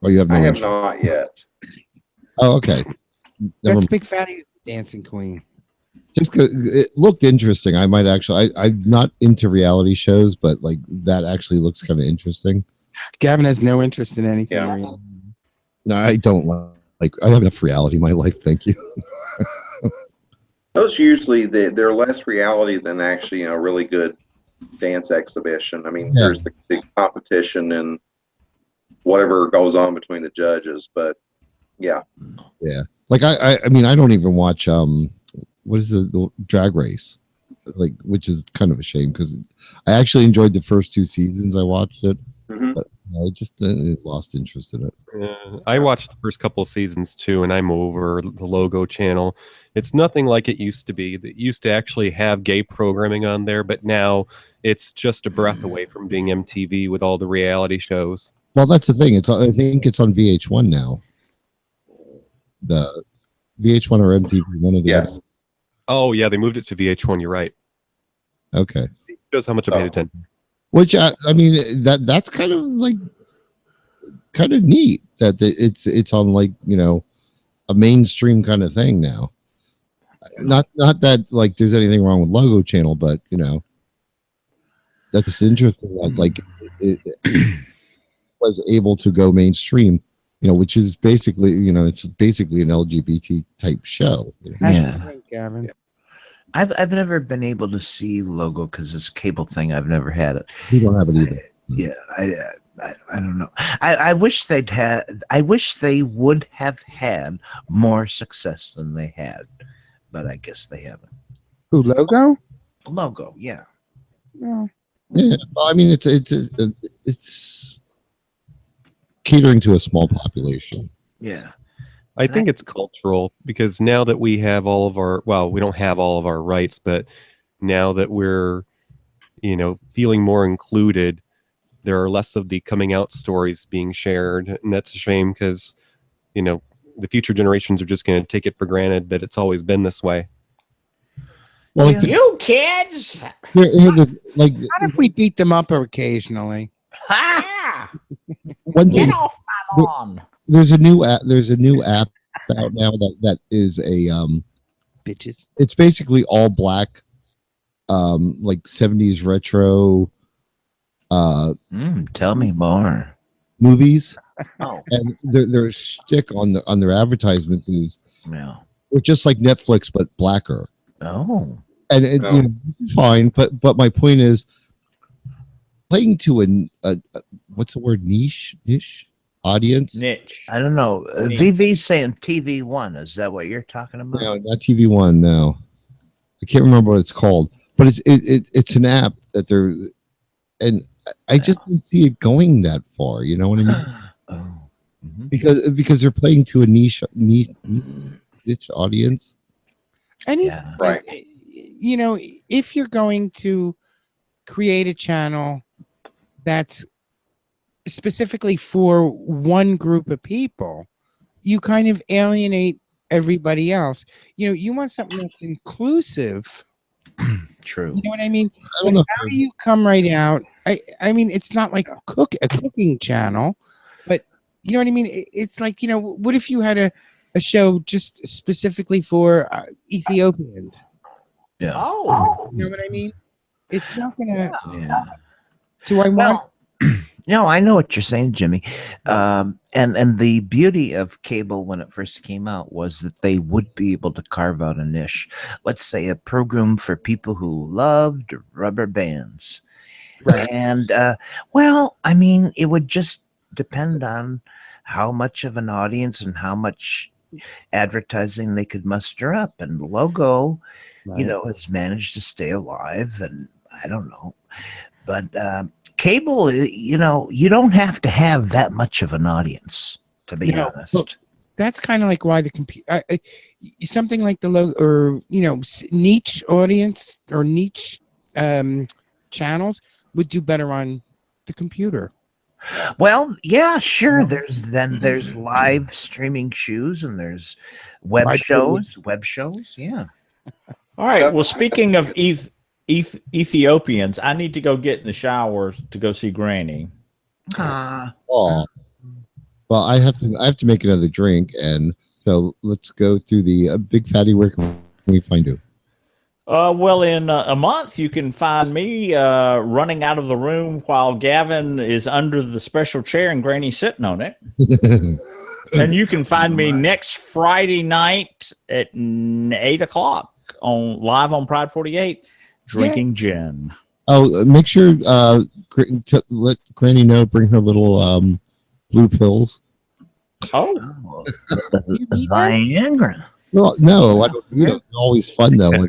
Speaker 10: Oh, you have no
Speaker 5: I have
Speaker 10: interest.
Speaker 5: not yet.
Speaker 10: Oh, okay. Never
Speaker 3: That's Big Fatty Dancing Queen.
Speaker 10: just 'cause it looked interesting. I might actually. I'm not into reality shows, but like that actually looks kind of interesting.
Speaker 3: Gavin has no interest in anything.
Speaker 5: Yeah.
Speaker 3: Really.
Speaker 10: No, I don't like. I have enough reality in my life. Thank you.
Speaker 5: Those usually they're less reality than actually a really good dance exhibition. I mean,
Speaker 10: Yeah.
Speaker 5: there's the competition and whatever goes on between the judges, but yeah.
Speaker 10: Yeah, like I mean, I don't even watch what is the Drag Race, like, which is kind of a shame because I actually enjoyed the first 2 seasons. I watched it,
Speaker 5: Mhm.
Speaker 10: but I just lost interest in it.
Speaker 4: I watched the first couple of seasons too, and I'm over the Logo channel. It's nothing like it used to be. It used to actually have gay programming on there, but now it's just a breath away from being MTV with all the reality shows.
Speaker 10: Well, that's the thing. I think it's on VH1 now. The VH1 or MTV, one of the
Speaker 5: Yes.
Speaker 4: Oh yeah, they moved it to VH1. You're right.
Speaker 10: other. Okay.
Speaker 4: Shows how much I paid
Speaker 5: Oh.
Speaker 4: attention.
Speaker 10: Which I mean that's kind of like kind of neat that it's on, like, you know, a mainstream kind of thing now. Not that like there's anything wrong with Logo Channel, but you know, that's just interesting that like it was able to go mainstream, you know, which is basically, you know, it's basically an LGBT type show. You know?
Speaker 3: How's your
Speaker 2: Yeah.
Speaker 3: drink, Gavin?
Speaker 2: I've never been able to see Logo because this cable thing. I've never had it.
Speaker 10: We don't have it either.
Speaker 2: Yeah, I don't know. I wish they'd had. I wish they would have had more success than they had, but I guess they haven't.
Speaker 3: Who, Logo?
Speaker 2: Logo, yeah.
Speaker 3: No.
Speaker 10: Yeah, well, I mean it's catering to a small population.
Speaker 2: Yeah.
Speaker 4: I think it's cultural because now that we have all of our, well, we don't have all of our rights, but now that we're, you know, feeling more included, there are less of the coming out stories being shared. And that's a shame because, you know, the future generations are just going to take it for granted that it's always been this way.
Speaker 10: Well, like
Speaker 1: You kids!
Speaker 10: like
Speaker 3: What if we beat them up occasionally?
Speaker 1: Ha!
Speaker 10: one
Speaker 1: Get
Speaker 10: thing,
Speaker 1: off my lawn!
Speaker 10: there's a new app out now that is a
Speaker 3: Bitches.
Speaker 10: it's basically all black, like 70s retro
Speaker 2: Tell me more.
Speaker 10: movies,
Speaker 2: Oh,
Speaker 10: and their shtick on their advertisements is
Speaker 2: yeah.
Speaker 10: we're just like Netflix but blacker,
Speaker 2: Oh,
Speaker 10: and it,
Speaker 5: Oh.
Speaker 10: you know, fine. But my point is playing to a what's the word, niche audience.
Speaker 1: Niche.
Speaker 2: I don't know. VV's saying TV1. Is that what you're talking about?
Speaker 10: No, not TV1. No, I can't remember what it's called, but it's an app that they're, and I just don't see it going that far. You know what I mean?
Speaker 2: Oh. Mhm.
Speaker 10: Because they're playing to a niche audience.
Speaker 3: And
Speaker 2: Yeah.
Speaker 5: Right.
Speaker 3: you know, if you're going to create a channel that's specifically for one group of people, you kind of alienate everybody else. You know, you want something that's inclusive.
Speaker 2: True.
Speaker 3: You know what I mean?
Speaker 10: I don't know.
Speaker 3: How do you come right out? I mean, it's not like a cooking channel, but you know what I mean? It's like, you know, what if you had a show just specifically for Ethiopians?
Speaker 2: Yeah.
Speaker 1: Oh,
Speaker 3: You know what I mean? It's not gonna.
Speaker 2: Yeah.
Speaker 3: Do I want?
Speaker 2: Well, no, I know what you're saying, Jimmy. And the beauty of cable when it first came out was that they would be able to carve out a niche. Let's say a program for people who loved rubber bands.
Speaker 3: Right.
Speaker 2: And well, I mean, it would just depend on how much of an audience and how much advertising they could muster up. And Logo, you know, has managed to stay alive. And I don't know, but cable, you know, you don't have to have that much of an audience, to be
Speaker 3: No,
Speaker 2: honest.
Speaker 3: That's kind of like why the computer, something like the logo, or you know, niche audience or niche channels would do better on the computer.
Speaker 2: Well, yeah, sure. There's live streaming shows and there's web
Speaker 3: Live
Speaker 2: shows. Yeah.
Speaker 1: All right. Well, speaking of Ethiopians, I need to go get in the shower to go see Granny.
Speaker 10: Oh, well, I have to make another drink, and so let's go through the big fatty. Where can we find you?
Speaker 1: Well, in a month, you can find me running out of the room while Gavin is under the special chair and Granny's sitting on it. And you can find me next Friday night at 8 o'clock live on Pride 48, drinking gin.
Speaker 10: Oh, make sure let Granny know. Bring her little blue pills.
Speaker 1: Oh,
Speaker 2: Viagra.
Speaker 10: Well, no, I don't. It's always fun though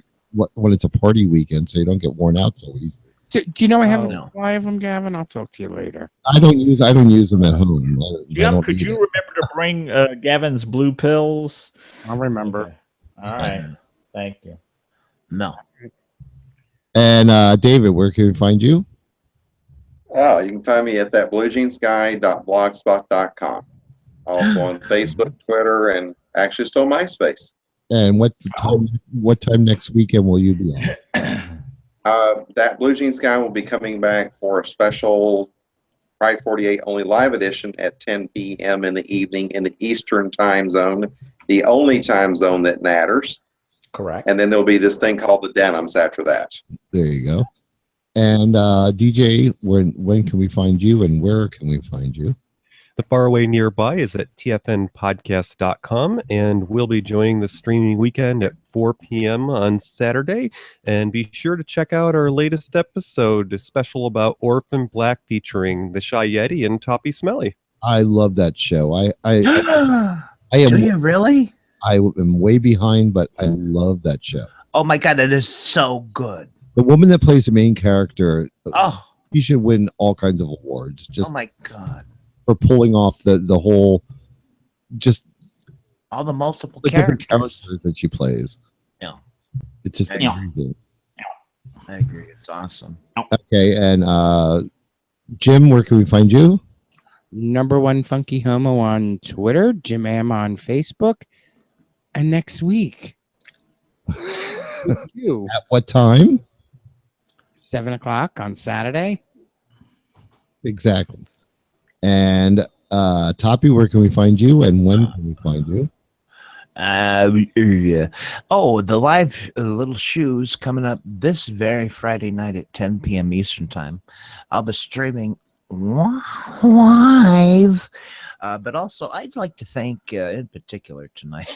Speaker 10: when it's a party weekend, so you don't get worn out so easy.
Speaker 3: Do you know I have a supply of them, Gavin? I'll talk to you later.
Speaker 10: I don't use them at home.
Speaker 1: Could you remember to bring Gavin's blue pills?
Speaker 3: I'll remember.
Speaker 1: Okay. All right. Thank you.
Speaker 2: No.
Speaker 10: And David, where can we find you?
Speaker 5: Oh, you can find me at thatbluejeansguy.blogspot.com. Also on Facebook, Twitter, and actually still MySpace.
Speaker 10: And what time next weekend will you be on?
Speaker 5: That Blue Jeans Guy will be coming back for a special Pride 48 only live edition at 10 p.m. in the evening in the Eastern time zone, the only time zone that matters.
Speaker 1: Correct.
Speaker 5: And then there'll be this thing called the Denims after that.
Speaker 10: There you go. And DJ, when can we find you, and where can we find you?
Speaker 4: The Faraway Nearby is at tfnpodcast.com, and we'll be joining the streaming weekend at 4 p.m. on Saturday. And be sure to check out our latest episode, a special about Orphan Black featuring the Shy Yeti and Toppy Smelly.
Speaker 10: I love that show. I am.
Speaker 2: Do you really?
Speaker 10: I am way behind, but I love that show.
Speaker 2: Oh my God, it is so good.
Speaker 10: The woman that plays the main character,
Speaker 2: Oh,
Speaker 10: she should win all kinds of awards. Just
Speaker 2: oh my God.
Speaker 10: for pulling off the whole, just
Speaker 2: All the multiple
Speaker 10: the different
Speaker 2: characters.
Speaker 10: characters that she plays.
Speaker 2: Yeah.
Speaker 10: It's just
Speaker 1: Yeah.
Speaker 10: amazing.
Speaker 2: I agree. It's awesome.
Speaker 10: Okay, and Jim, where can we find you?
Speaker 3: #1 Funky Homo on Twitter, Jim Am on Facebook, and next week. You
Speaker 10: At what time?
Speaker 3: 7 o'clock on Saturday.
Speaker 10: Exactly. And Toppy, where can we find you, and when can we find you?
Speaker 2: The live Little Shoes coming up this very Friday night at 10 p.m. Eastern Time. I'll be streaming live. But also, I'd like to thank, in particular tonight,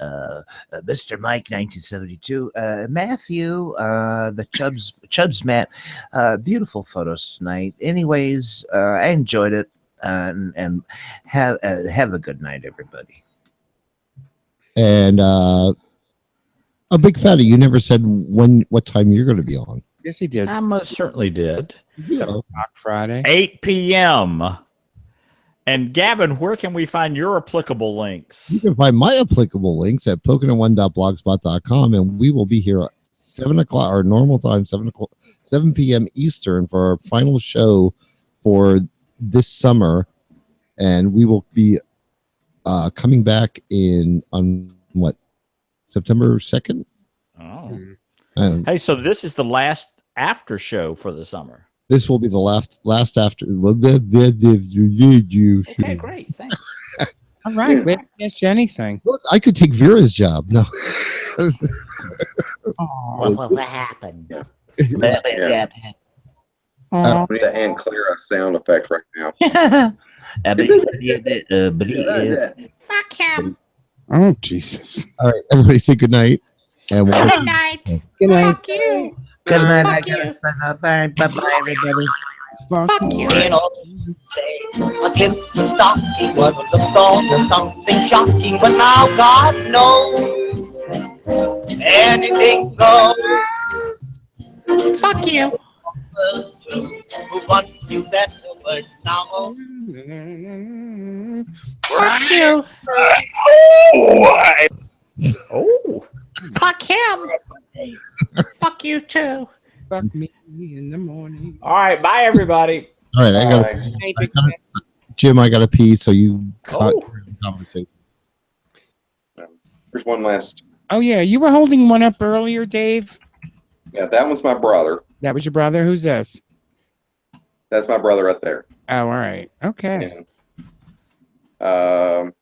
Speaker 2: Mr. Mike 1972, Matthew, the Chubbs Matt, beautiful photos tonight. Anyways, I enjoyed it, and have a good night, everybody.
Speaker 10: And a big fatty, you never said what time you're going to be on.
Speaker 3: Yes, he did.
Speaker 1: I most certainly did.
Speaker 3: 7 o'clock Friday.
Speaker 1: 8 p.m. And Gavin, where can we find your applicable links?
Speaker 10: You can find my applicable links at pokin1.blogspot.com, and we will be here at 7 o'clock, our normal time, 7 p.m. Eastern, for our final show for this summer. And we will be coming back on September 2nd?
Speaker 1: Oh. Hey, so this is the last after show for the summer.
Speaker 10: This will be the last after.
Speaker 1: Okay, great. Thanks.
Speaker 3: All right. We haven't asked you anything.
Speaker 10: Look, I could take Vera's job. No.
Speaker 1: What will happen?
Speaker 5: We need the Aunt Clara sound effect right now.
Speaker 8: Fuck him.
Speaker 3: Oh, Jesus.
Speaker 10: All right, everybody say good night. And we'll
Speaker 8: Good night.
Speaker 3: Good night.
Speaker 8: Fuck you.
Speaker 2: Good night. I
Speaker 8: Fuck
Speaker 2: gotta
Speaker 8: you.
Speaker 2: sign up. All right, bye-bye, everybody.
Speaker 8: Fuck you.
Speaker 7: You know, say a tip stocking wasn't the thought of something shocking, but now God knows anything goes.
Speaker 8: Fuck you.
Speaker 7: Move on to better words now.
Speaker 8: Fuck you.
Speaker 1: Oh.
Speaker 8: Fuck him. Fuck you too.
Speaker 3: Fuck me in the morning.
Speaker 1: All right. Bye, everybody.
Speaker 10: All right, I
Speaker 5: All
Speaker 10: got
Speaker 5: right.
Speaker 3: Hey,
Speaker 10: I
Speaker 3: Big
Speaker 10: gotta,
Speaker 3: Cat.
Speaker 10: Jim. I got to pee, so you
Speaker 1: Oh.
Speaker 10: conversation.
Speaker 5: Here's one last.
Speaker 3: Oh yeah, you were holding one up earlier, Dave.
Speaker 5: Yeah, that one's my brother.
Speaker 3: That was your brother. Who's this?
Speaker 5: That's my brother right there.
Speaker 3: Oh, all right. Okay.
Speaker 5: And that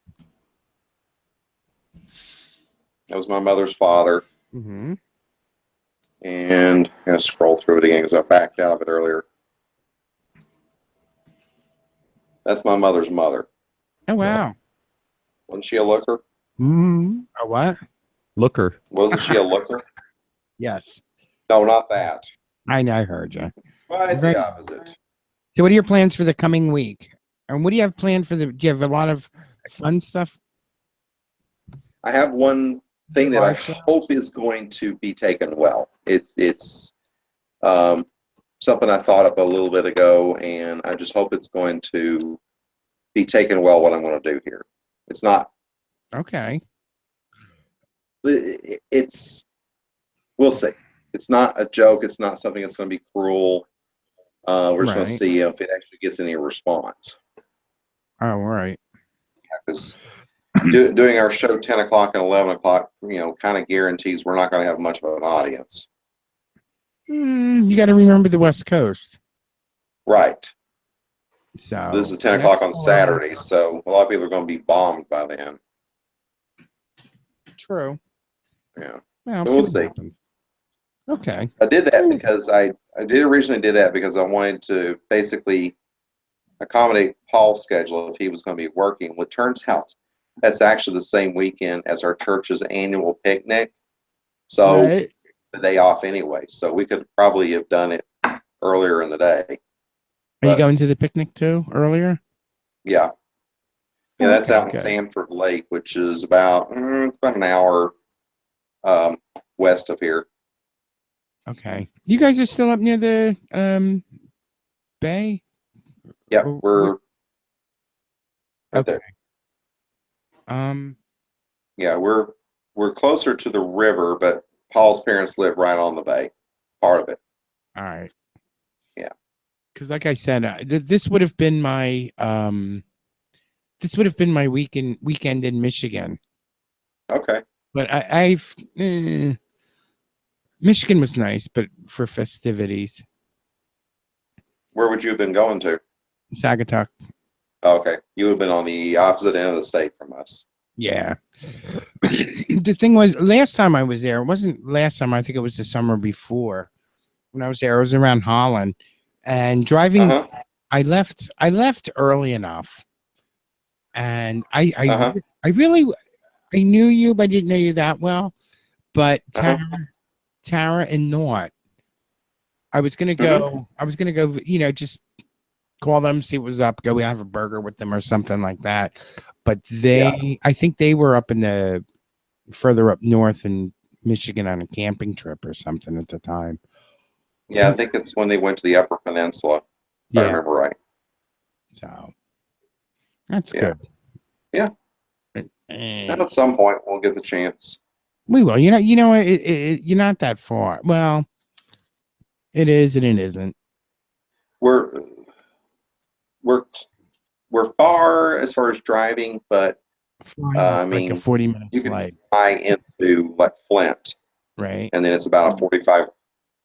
Speaker 5: was my mother's father.
Speaker 3: Mm-hmm.
Speaker 5: And I'm going to scroll through it again because I backed out of it earlier. That's my mother's mother.
Speaker 3: Oh wow.
Speaker 5: Wasn't she a looker?
Speaker 4: Mm-hmm.
Speaker 3: A what?
Speaker 4: Looker.
Speaker 5: Wasn't she a looker?
Speaker 3: Yes.
Speaker 5: No, not that.
Speaker 3: I know. I heard you.
Speaker 5: Quite
Speaker 3: Right.
Speaker 5: the opposite.
Speaker 3: So, what are your plans for the coming week? And what do you have planned for the? Do you have a lot of fun stuff?
Speaker 5: I have one thing that I
Speaker 3: Live show?
Speaker 5: hope is going to be taken well. It's something I thought of a little bit ago, and I just hope it's going to be taken well. What I'm going to do here. It's not.
Speaker 3: Okay.
Speaker 5: It's. We'll see. It's not a joke. It's not something that's going to be cruel. We're just going to
Speaker 3: Right.
Speaker 5: see if it actually gets any response.
Speaker 3: Oh, all right.
Speaker 5: Because doing our show 10 o'clock and 11 o'clock, kind of guarantees we're not going to have much of an audience.
Speaker 3: You got to remember the West Coast.
Speaker 5: Right.
Speaker 3: So
Speaker 5: This is 10 o'clock on Saturday, so a lot of people are going to be bombed by then.
Speaker 3: True.
Speaker 5: Yeah.
Speaker 3: Well,
Speaker 5: But we'll
Speaker 3: what
Speaker 5: see.
Speaker 3: happens. Okay.
Speaker 5: I did that because I did originally did that because I wanted to basically accommodate Paul's schedule if he was going to be working. Well, it turns out that's actually the same weekend as our church's annual picnic. So
Speaker 3: Right.
Speaker 5: the day off anyway. So we could probably have done it earlier in the day.
Speaker 3: Are you
Speaker 5: But,
Speaker 3: going to the picnic too earlier?
Speaker 5: yeah. Yeah, that's
Speaker 3: Okay,
Speaker 5: out in
Speaker 3: good.
Speaker 5: Sanford Lake, which is about an hour west of here.
Speaker 3: Okay. You guys are still up near the bay?
Speaker 5: Yeah,
Speaker 3: Or
Speaker 5: we're
Speaker 3: what-
Speaker 5: right
Speaker 3: Okay.
Speaker 5: there. Yeah, we're closer to the river, but Paul's parents live right on the bay, part of it.
Speaker 3: All right.
Speaker 5: Yeah.
Speaker 3: Because, like I said, this would have been my weekend in Michigan.
Speaker 5: Okay.
Speaker 3: But Michigan was nice, but for festivities,
Speaker 5: Where would you have been going to?
Speaker 3: Sagatuck.
Speaker 5: Oh, okay. You would have been on the opposite end of the state from us.
Speaker 3: Yeah. The thing was, last time I was there, it wasn't last time. I think it was the summer before. When I was there, I was around Holland, and driving. I left early enough, and I knew you, but I didn't know you that well. But Tara and Nort, I was gonna go. I was gonna go. Just call them, see what was up, go have a burger with them or something like that. But I think they were up in the further up north in Michigan on a camping trip or something at the time.
Speaker 5: Yeah, I think it's when they went to the Upper Peninsula, if I remember right.
Speaker 3: So that's
Speaker 5: good. Yeah. And at some point, we'll get the chance.
Speaker 3: We will. You're not that far. Well, it is and it isn't.
Speaker 5: We're far as far as driving, but I mean,
Speaker 3: like a 40-minute
Speaker 5: you can
Speaker 3: flight.
Speaker 5: fly into like Flint,
Speaker 3: right?
Speaker 5: And then it's about a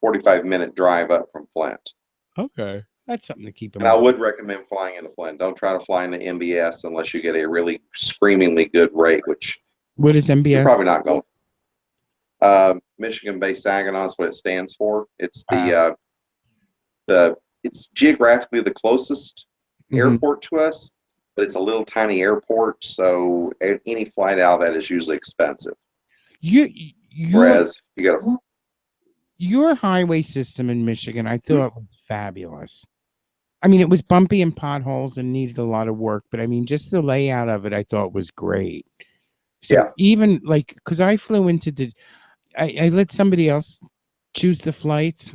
Speaker 5: 45-minute drive up from Flint.
Speaker 3: Okay, that's something to keep in
Speaker 5: And
Speaker 3: mind.
Speaker 5: I would recommend flying into Flint. Don't try to fly into MBS unless you get a really screamingly good rate, which
Speaker 3: what is MBS?
Speaker 5: You're probably not going. Michigan-based Saginaw is what it stands for. It's it's geographically the closest airport to us, but it's a little tiny airport, so any flight out of that is usually expensive. Whereas you got
Speaker 3: your highway system in Michigan, I thought was fabulous. I mean, it was bumpy and potholes and needed a lot of work, but I mean, just the layout of it, I thought was great. So even like, because I flew into I let somebody else choose the flights.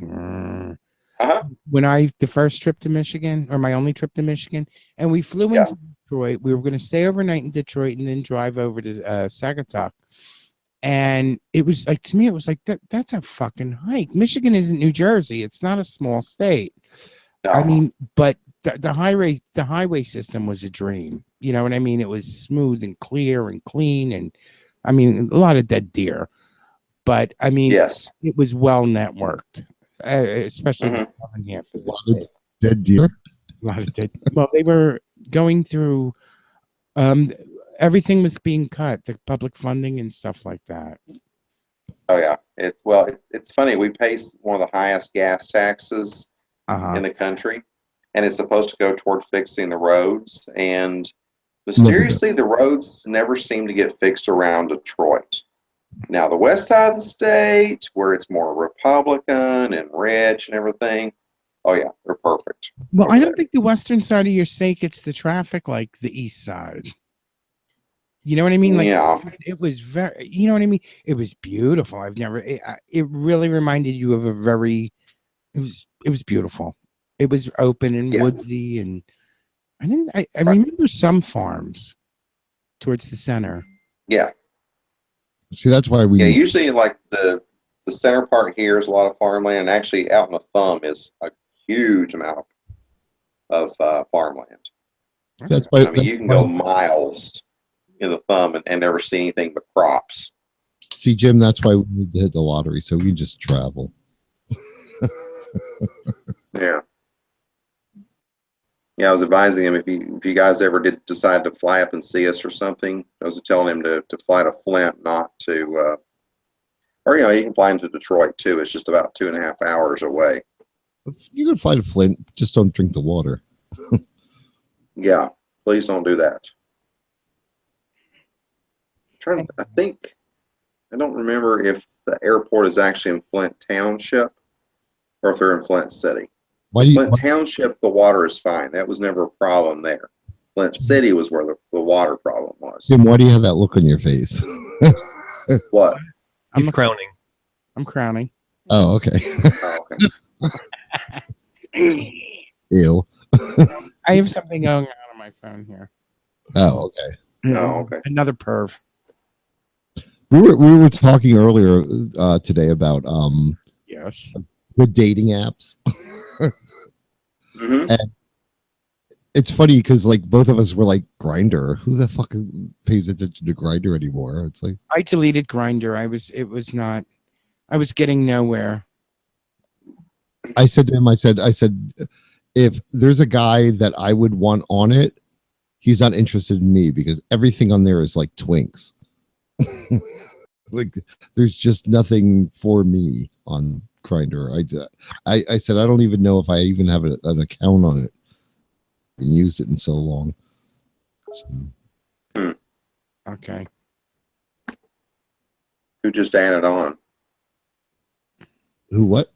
Speaker 3: When the first trip to Michigan, or my only trip to Michigan, and we flew into Detroit. We were going to stay overnight in Detroit and then drive over to Sagatuck. And it was like, to me, it was like, that's a fucking hike. Michigan isn't New Jersey. It's not a small state. I mean, but the highway system was a dream. You know what I mean? It was smooth and clear and clean, and I mean a lot of dead deer, but I mean
Speaker 5: Yes.
Speaker 3: it was well networked, especially the
Speaker 5: Mhm.
Speaker 3: southern half of
Speaker 10: A
Speaker 3: the
Speaker 10: lot of
Speaker 3: state.
Speaker 10: dead deer.
Speaker 3: A lot of dead. Well, they were going through. Um, Everything was being cut, the public funding and stuff like that.
Speaker 5: Oh yeah. It's funny. We pay one of the highest gas taxes
Speaker 3: Uh-huh.
Speaker 5: in the country, and it's supposed to go toward fixing the roads. And
Speaker 10: Never
Speaker 5: mysteriously, the roads never seem to get fixed around Detroit. Now, the west side of the state, where it's more Republican and rich and everything, oh yeah, they're perfect.
Speaker 3: Well,
Speaker 5: over
Speaker 3: I don't
Speaker 5: there.
Speaker 3: think the western side of your state gets the traffic like the east side. You know what I mean? Like
Speaker 5: Yeah.
Speaker 3: it was very, you know what I mean? It was beautiful. It really reminded you of a very, it was beautiful. It was open and
Speaker 5: Yeah.
Speaker 3: woodsy, and I
Speaker 5: Right.
Speaker 3: remember some farms towards the center.
Speaker 5: Yeah.
Speaker 10: See, that's why we
Speaker 5: Yeah.
Speaker 10: need.
Speaker 5: Usually, like the center part here is a lot of farmland, and actually out in the thumb is a huge amount of farmland.
Speaker 10: That's why.
Speaker 5: I mean, you can go miles in the thumb and never see anything but crops.
Speaker 10: See, Jim, that's why we need to hit the lottery so we can just travel.
Speaker 5: Yeah. Yeah, I was advising him if you guys ever did decide to fly up and see us or something, I was telling him to fly to Flint, not to, or you can fly into Detroit too. It's just about 2.5 hours away.
Speaker 10: You can fly to Flint, just don't drink the water.
Speaker 5: Yeah, please don't do that. I don't remember if the airport is actually in Flint Township or if they're in Flint City. Flint Township, the water is fine. That was never a problem there. Flint City was where the water problem was.
Speaker 10: Jim, why do you have that look on your face?
Speaker 5: What?
Speaker 4: He's crowning.
Speaker 3: I'm crowning.
Speaker 10: Oh, okay.
Speaker 5: Oh, okay.
Speaker 10: Ew.
Speaker 3: I have something going on my phone here.
Speaker 10: Oh, okay.
Speaker 5: Oh, okay.
Speaker 3: Another perv.
Speaker 10: We were talking earlier today about
Speaker 3: Yes.
Speaker 10: the dating apps.
Speaker 5: Mm-hmm.
Speaker 10: And it's funny because like both of us were like Grinder. Who the fuck pays attention to Grinder anymore? It's like
Speaker 3: I deleted Grinder. I was getting nowhere.
Speaker 10: I said to him, I said, if there's a guy that I would want on it, he's not interested in me because everything on there is like twinks. Like there's just nothing for me on Grinder. I said I don't even know if I even have an account on it and used it in so long. So.
Speaker 3: Okay.
Speaker 5: Who just added on?
Speaker 10: Who? What?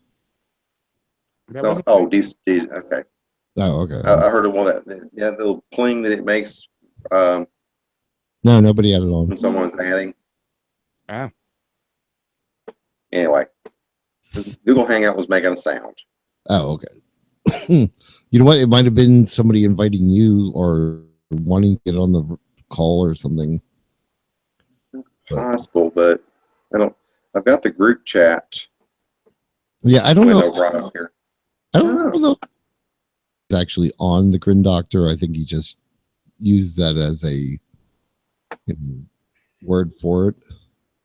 Speaker 5: Okay.
Speaker 10: Oh, okay.
Speaker 5: I heard of one that the little pling that it makes
Speaker 10: No, nobody added on.
Speaker 5: when someone's adding.
Speaker 3: Ah.
Speaker 5: Anyway, Google Hangout was making a sound.
Speaker 10: Oh, okay. You know what? It might have been somebody inviting you or wanting to get on the call or something.
Speaker 5: It's possible, but I don't. I've got the group chat.
Speaker 10: Yeah, I don't know.
Speaker 5: Right up here.
Speaker 10: I don't know. It's actually on the Grin Doctor. I think he just used that as a word for it.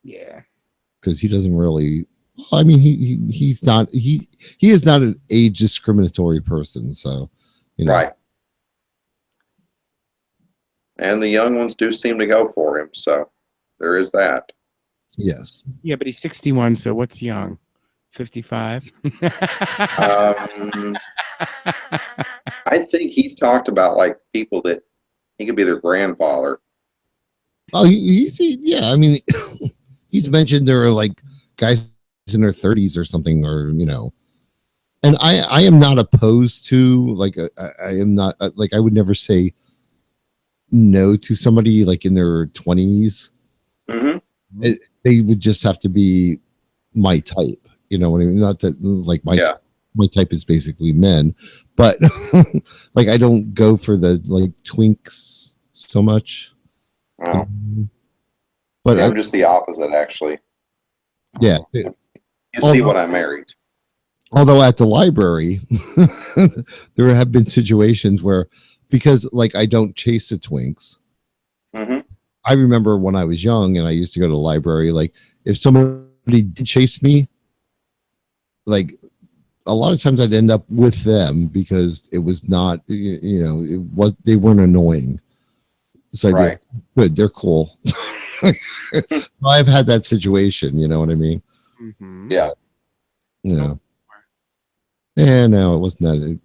Speaker 3: Yeah.
Speaker 10: Because he doesn't really. I mean, he's not. He is not an age discriminatory person. So,
Speaker 5: Right. And the young ones do seem to go for him. So there is that.
Speaker 10: Yes.
Speaker 3: Yeah, but he's 61. So what's young? 55.
Speaker 5: I think he's talked about like people that he could be their grandfather.
Speaker 10: Oh, yeah. I mean, he's mentioned there are like guys in their 30s or something, or and I am not opposed to like I am not like I would never say no to somebody like in their 20s.
Speaker 5: Mm-hmm.
Speaker 10: They would just have to be my type. You know what I mean? Not that like my type is basically men, but like I don't go for the like twinks so much.
Speaker 5: Well,
Speaker 10: but
Speaker 5: I'm just the opposite, actually.
Speaker 10: Yeah.
Speaker 5: You see what I married.
Speaker 10: Although at the library, there have been situations where, because like I don't chase the twinks.
Speaker 5: Mm-hmm.
Speaker 10: I remember when I was young and I used to go to the library, like if somebody did chase me, like a lot of times I'd end up with them because it was not, they weren't annoying. So I'd be like, good, they're cool. I've had that situation, you know what I mean?
Speaker 3: Mm-hmm.
Speaker 5: Yeah.
Speaker 10: Yeah, no, it wasn't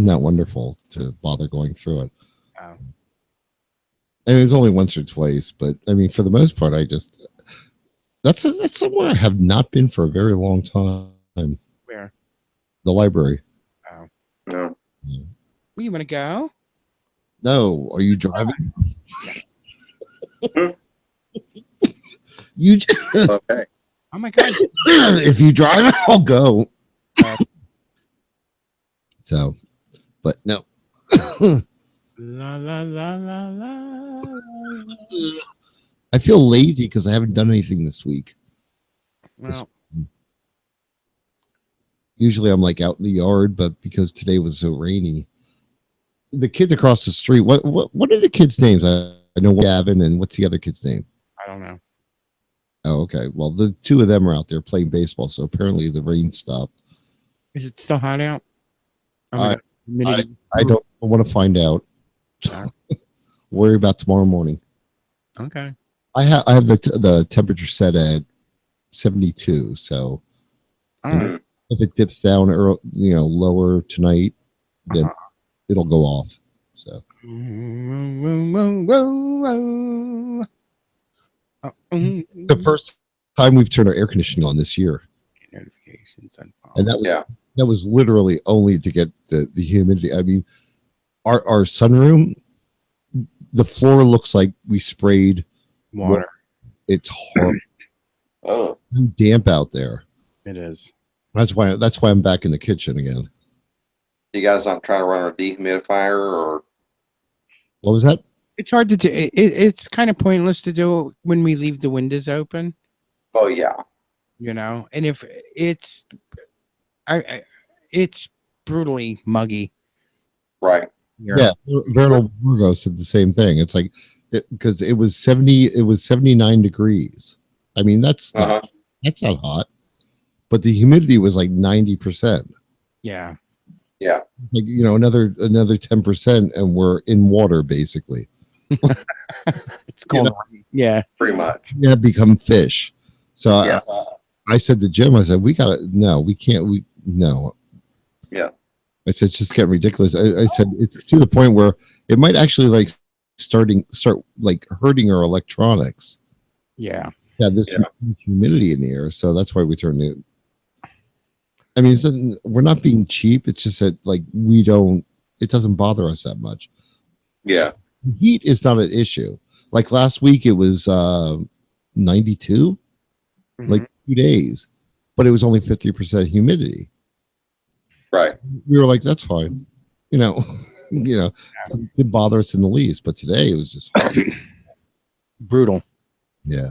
Speaker 10: that wonderful to bother going through it.
Speaker 3: Oh.
Speaker 10: I mean, it was only once or twice, but I mean, for the most part, that's somewhere I have not been for a very long time.
Speaker 3: Where?
Speaker 10: The library.
Speaker 3: Oh.
Speaker 5: No.
Speaker 3: Where you want to go?
Speaker 10: No, are you driving? You
Speaker 5: Okay.
Speaker 3: Oh my god!
Speaker 10: If you drive, I'll go. So, but no.
Speaker 3: La la la la la.
Speaker 10: I feel lazy because I haven't done anything this week.
Speaker 3: Well,
Speaker 10: usually I'm like out in the yard, but because today was so rainy, the kids across the street. What are the kids' names? I know Gavin, and what's the other kid's name?
Speaker 3: I don't know.
Speaker 10: Oh, okay. Well, the two of them are out there playing baseball, so apparently the rain stopped.
Speaker 3: Is it still hot out?
Speaker 10: I don't want to find out. Worry about tomorrow morning.
Speaker 3: Okay.
Speaker 10: I have the temperature set at 72, so if it dips down or lower tonight, then it'll go off. So the first time we've turned our air conditioning on this year,
Speaker 3: notifications
Speaker 10: and that was literally only to get the humidity. I mean, our sunroom, the floor looks like we sprayed
Speaker 3: water.
Speaker 10: It's horrible.
Speaker 5: Oh,
Speaker 10: damp out there.
Speaker 3: It is.
Speaker 10: That's why I'm back in the kitchen again.
Speaker 5: You guys not trying to run a dehumidifier or?
Speaker 10: What was that?
Speaker 3: It's hard to do. It's kind of pointless to do it when we leave the windows open.
Speaker 5: Oh yeah.
Speaker 3: And if it's, it's brutally muggy.
Speaker 5: Right.
Speaker 10: Yeah, Vernal Burgo said the same thing. It's like because it was 79 degrees. I mean, that's not hot, but the humidity was like 90%.
Speaker 3: Yeah.
Speaker 5: Yeah.
Speaker 10: Like another 10%, and we're in water basically.
Speaker 3: It's cold. Yeah.
Speaker 5: Pretty much.
Speaker 10: Yeah, become fish. So I said to Jim, I said, we can't.
Speaker 5: Yeah.
Speaker 10: I said, it's just getting ridiculous. I said, it's to the point where it might actually start like hurting our electronics.
Speaker 3: Yeah.
Speaker 10: Yeah, this humidity in the air. So that's why we turned it. I mean, we're not being cheap. It's just that it doesn't bother us that much.
Speaker 5: Yeah.
Speaker 10: Heat is not an issue. Like last week, it was 92, like 2 days, but it was only 50% humidity.
Speaker 5: Right.
Speaker 10: We were like, that's fine. It didn't bother us in the least. But today it was just hard.
Speaker 3: Brutal.
Speaker 10: Yeah.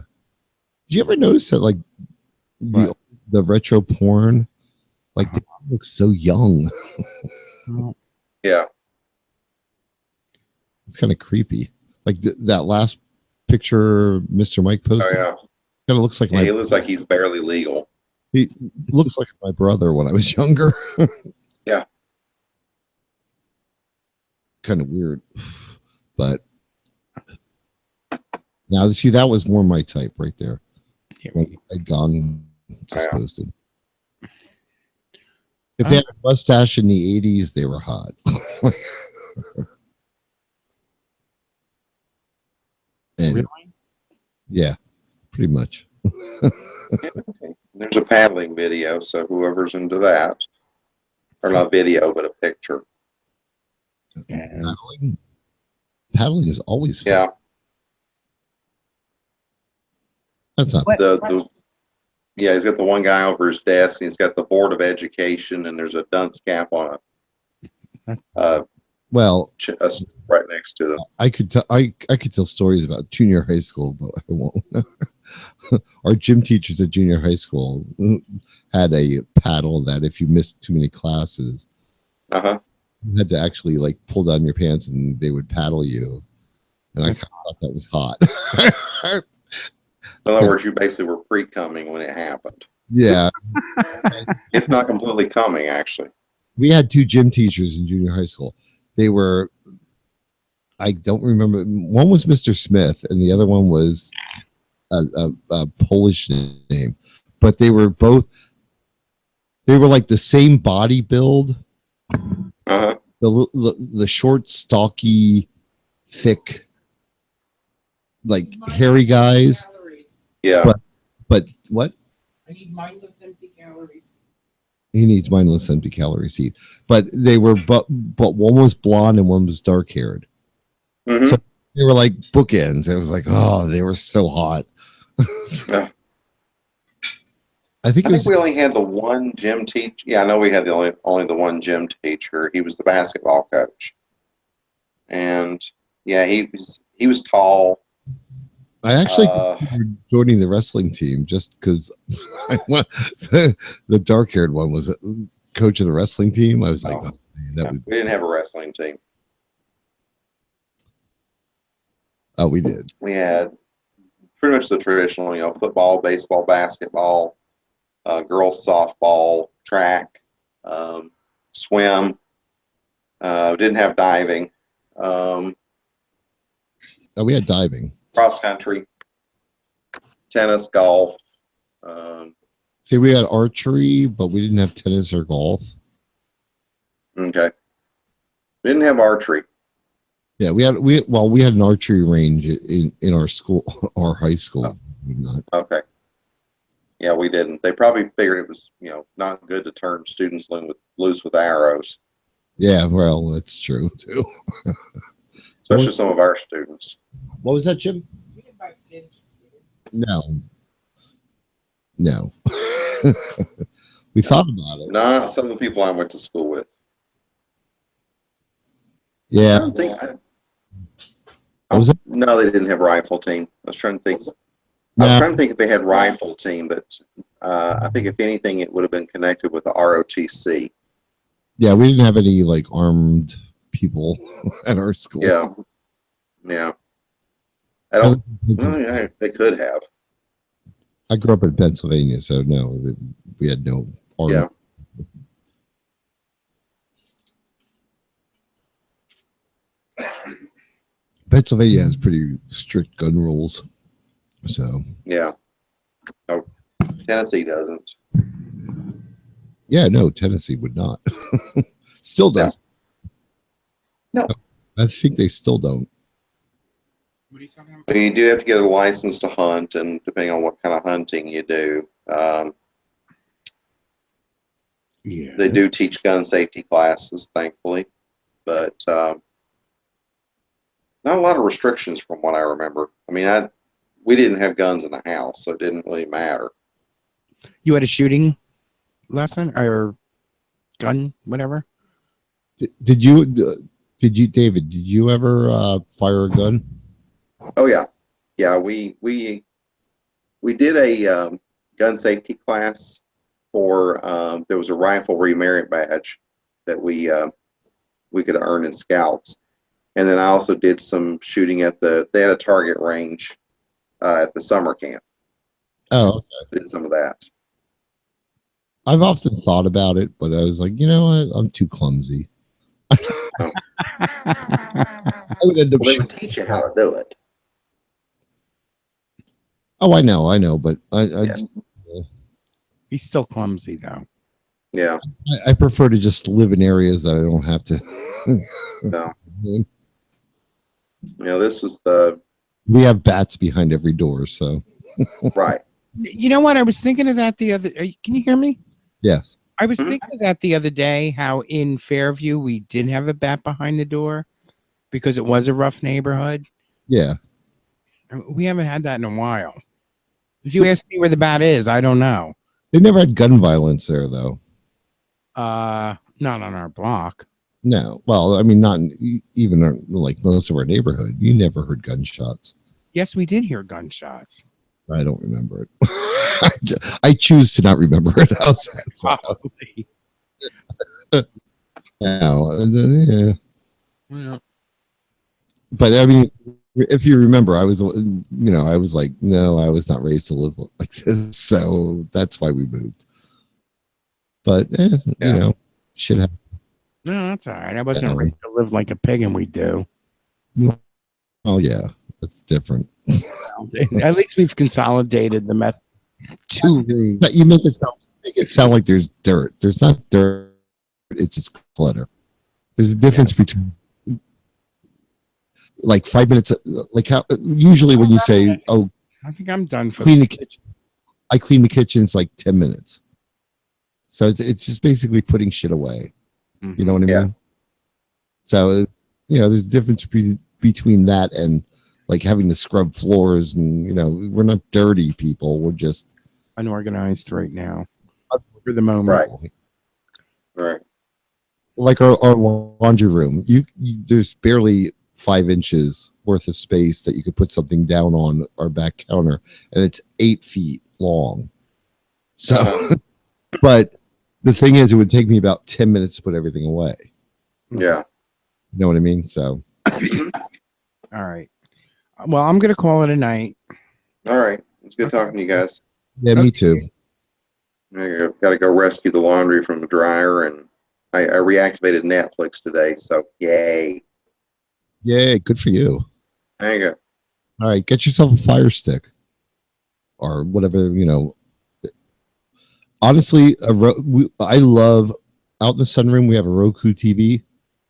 Speaker 10: Did you ever notice that the retro porn, they look so young?
Speaker 5: Yeah.
Speaker 10: It's kind of creepy. Like that last picture Mr. Mike posted.
Speaker 5: Oh yeah.
Speaker 10: Kind of looks like
Speaker 5: he looks like he's barely legal.
Speaker 10: He looks like my brother when I was younger.
Speaker 5: Yeah.
Speaker 10: Kind of weird. But now, see, that was more my type right there. I'd gone just posted. If they had a mustache in the 80s, they were hot. Anyway, yeah, pretty much.
Speaker 5: There's a paddling video, so whoever's into that, or not video, but a picture.
Speaker 10: Paddling is always fun.
Speaker 5: Yeah.
Speaker 10: That's not
Speaker 5: yeah, he's got the one guy over his desk, and he's got the Board of Education, and there's a dunce cap on a right next to them.
Speaker 10: I could tell I could tell stories about junior high school, but I won't. Our gym teachers at junior high school had a paddle that if you missed too many classes,
Speaker 5: Uh-huh.
Speaker 10: you had to actually like pull down your pants and they would paddle you. And I kind of thought that was hot.
Speaker 5: In other words, you basically were pre-coming when it happened.
Speaker 10: Yeah.
Speaker 5: If not completely coming, actually.
Speaker 10: We had two gym teachers in junior high school. They were, I don't remember. One was Mr. Smith, and the other one was a Polish name. But they were both. They were like the same body build.
Speaker 5: Uh-huh.
Speaker 10: The short, stocky, thick, like hairy guys.
Speaker 5: Yeah.
Speaker 10: But what?
Speaker 3: I need mindless empty calories.
Speaker 10: He needs mindless empty calories to eat. But they were, but one was blonde and one was dark haired.
Speaker 5: Mhm.
Speaker 10: So they were like bookends. It was like, oh, they were so hot.
Speaker 5: Yeah.
Speaker 10: I think
Speaker 5: I
Speaker 10: it was.
Speaker 5: think we only had the one gym teacher. Yeah, I know we had the only the one gym teacher. He was the basketball coach, and yeah, he was tall.
Speaker 10: I actually considered joining the wrestling team just because the dark haired one was a coach of the wrestling team. I was like, oh, man, that would.
Speaker 5: We didn't have a wrestling team.
Speaker 10: Oh, we did.
Speaker 5: We had pretty much the traditional, football, baseball, basketball, girls softball, track, swim. Didn't have diving.
Speaker 10: Oh, we had diving.
Speaker 5: Cross country, tennis, golf.
Speaker 10: See, we had archery, but we didn't have tennis or golf.
Speaker 5: Okay. We didn't have archery.
Speaker 10: Yeah, we had an archery range in our school, our high school.
Speaker 5: Oh.
Speaker 10: Not.
Speaker 5: Okay. Yeah, we didn't. They probably figured it was, not good to turn students loose with arrows.
Speaker 10: Yeah, well, that's true too.
Speaker 5: Especially some of our students.
Speaker 10: What was that, Jim? No. We thought about it.
Speaker 5: Nah, some of the people I went to school with.
Speaker 10: Yeah.
Speaker 5: I don't think.
Speaker 10: What was it?
Speaker 5: No, they didn't have rifle team. I was trying to think.
Speaker 10: No.
Speaker 5: I was trying to think if they had rifle team, but I think if anything, it would have been connected with the ROTC.
Speaker 10: Yeah, we didn't have any like armed people at our school.
Speaker 5: Yeah. I don't. Well, they could have.
Speaker 10: I grew up in Pennsylvania, so no, we had no armed.
Speaker 5: Yeah.
Speaker 10: Pennsylvania has pretty strict gun rules, so
Speaker 5: Yeah. Oh, Tennessee doesn't.
Speaker 10: yeah, no, Tennessee would not. Still does.
Speaker 5: No.
Speaker 10: I think they still don't.
Speaker 3: What are you talking about?
Speaker 5: But you do have to get a license to hunt, and depending on what kind of hunting you do,
Speaker 3: Yeah.
Speaker 5: they do teach gun safety classes, thankfully, but not a lot of restrictions from what I remember. I mean, we didn't have guns in the house, so it didn't really matter.
Speaker 3: You had a shooting lesson or gun, whatever?
Speaker 10: Did you, David? Did you ever fire a gun?
Speaker 5: Oh yeah. We did a gun safety class for. There was a riflery merit badge that we could earn in Scouts, and then I also did some shooting at they had a target range at the summer camp.
Speaker 10: Oh, okay.
Speaker 5: Did some of that.
Speaker 10: I've often thought about it, but I was like, you know what? I'm too clumsy. I would end up.
Speaker 5: Well, they would teach you how to do it.
Speaker 10: Oh, I know, but
Speaker 3: He's still clumsy though.
Speaker 5: Yeah.
Speaker 10: I prefer to just live in areas that I don't have to.
Speaker 5: No.
Speaker 10: You
Speaker 5: know, this was the
Speaker 10: We have bats behind every door, so
Speaker 5: right.
Speaker 3: You know what? I was thinking of that the other. Can you hear me?
Speaker 10: yes.
Speaker 3: I was thinking of that the other day. How in Fairview we did have a bat behind the door because it was a rough neighborhood.
Speaker 10: Yeah.
Speaker 3: We haven't had that in a while. If you ask me where the bat is, I don't know.
Speaker 10: They never had gun violence there, though.
Speaker 3: Not on our block.
Speaker 10: No. Well, I mean, not even like most of our neighborhood. You never heard gunshots.
Speaker 3: Yes, we did hear gunshots.
Speaker 10: I don't remember it. I choose to not remember it. How's that sound?
Speaker 3: Probably.
Speaker 10: No, yeah.
Speaker 3: Well,
Speaker 10: But I mean, if you remember, I was like, no, I was not raised to live like this, so that's why we moved. But shit happens.
Speaker 3: no, that's all right. I wasn't ready to live like a pig, and we do.
Speaker 10: Oh yeah, that's different.
Speaker 3: At least we've consolidated the mess. Two rooms.
Speaker 10: But you make it sound like there's dirt. There's not dirt. It's just clutter. There's a difference between like 5 minutes. Like how usually when you say, "Oh,
Speaker 3: I think I'm done for
Speaker 10: clean the kitchen," I clean the kitchen. It's like 10 minutes. So it's just basically putting shit away. You know what I mean? So there's a difference between that and like having to scrub floors, and we're not dirty people. We're just
Speaker 3: unorganized right now for the moment.
Speaker 5: Right.
Speaker 10: Like our laundry room, there's barely 5 inches worth of space that you could put something down on our back counter, and it's 8 feet long. So, but the thing is, it would take me about 10 minutes to put everything away.
Speaker 5: Yeah.
Speaker 10: You know what I mean? So,
Speaker 3: all right. Well, I'm gonna call it a night.
Speaker 5: All right. It's good talking to you guys.
Speaker 10: Yeah, me too.
Speaker 5: I got to go rescue the laundry from the dryer, and I reactivated Netflix today. So yay!
Speaker 10: Yeah, good for you.
Speaker 5: There you go.
Speaker 10: All right, get yourself a Fire Stick or whatever. Honestly, I love out in the sunroom. We have a Roku TV.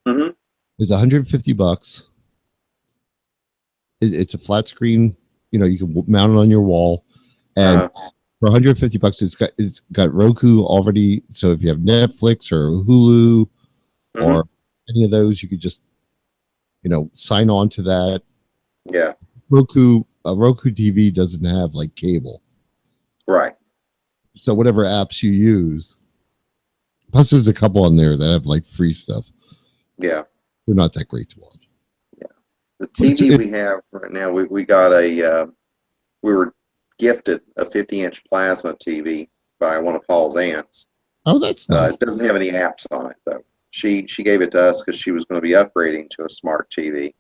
Speaker 5: Mm-hmm.
Speaker 10: It's $150. It's a flat screen. You can mount it on your wall, and for $150, it's got Roku already. So if you have Netflix or Hulu or any of those, you could just sign on to that.
Speaker 5: Yeah.
Speaker 10: Roku TV doesn't have like cable,
Speaker 5: right?
Speaker 10: So whatever apps you use, plus there's a couple on there that have like free stuff.
Speaker 5: Yeah,
Speaker 10: they're not that great to watch.
Speaker 5: Yeah, the TV we have right now, we got we were gifted a 50-inch plasma TV by one of Paul's aunts.
Speaker 10: Oh, that's nice.
Speaker 5: It doesn't have any apps on it though. She gave it to us because she was going to be upgrading to a smart TV.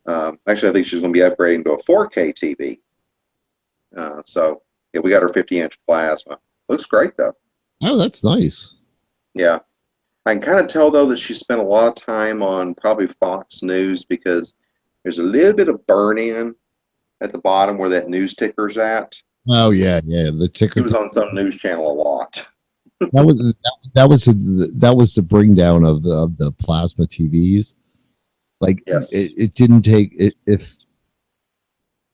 Speaker 5: Actually, I think she's going to be upgrading to a 4K TV. So yeah, we got her 50-inch plasma. Looks great though.
Speaker 10: Oh, that's nice.
Speaker 5: Yeah, I can kind of tell though that she spent a lot of time on probably Fox News because there's a little bit of burn-in at the bottom where that news ticker's at.
Speaker 10: Oh yeah, the ticker.
Speaker 5: He was on some news channel a lot.
Speaker 10: that was the bring down of the plasma TVs. Like
Speaker 5: yes.
Speaker 10: it didn't take it if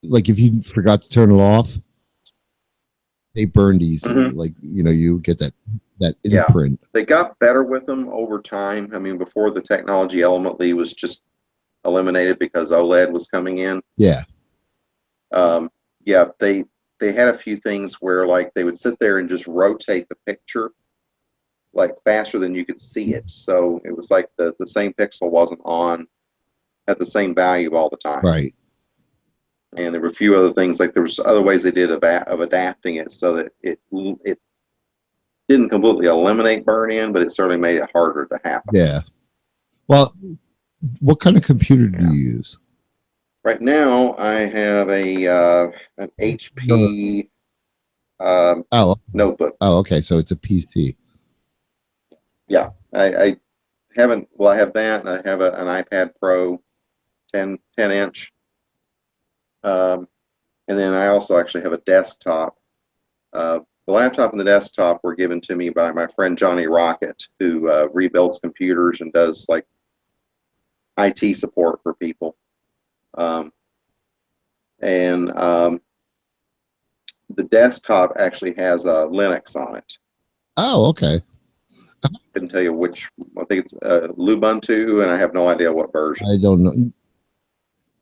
Speaker 10: you forgot to turn it off, they burned easily. Like you get that imprint.
Speaker 5: Yeah. They got better with them over time. I mean, before the technology element was just eliminated because OLED was coming in.
Speaker 10: Yeah.
Speaker 5: Yeah, they had a few things where like they would sit there and just rotate the picture like faster than you could see it. So it was like the same pixel wasn't on at the same value all the time.
Speaker 10: Right.
Speaker 5: And there were a few other things, like there was other ways they did of adapting it so that it didn't completely eliminate burn-in, but it certainly made it harder to happen.
Speaker 10: Yeah. Well, what kind of computer do you use?
Speaker 5: Right now, I have an HP notebook.
Speaker 10: Oh, okay. So it's a PC.
Speaker 5: Yeah, I haven't. Well, I have that, and I have an iPad Pro, 10-inch, and then I also actually have a desktop. The laptop and the desktop were given to me by my friend Johnny Rocket, who rebuilds computers and does like IT support for people. The desktop actually has Linux on it.
Speaker 10: Oh, okay.
Speaker 5: I couldn't tell you which. I think it's Lubuntu, and I have no idea what version.
Speaker 10: I don't know.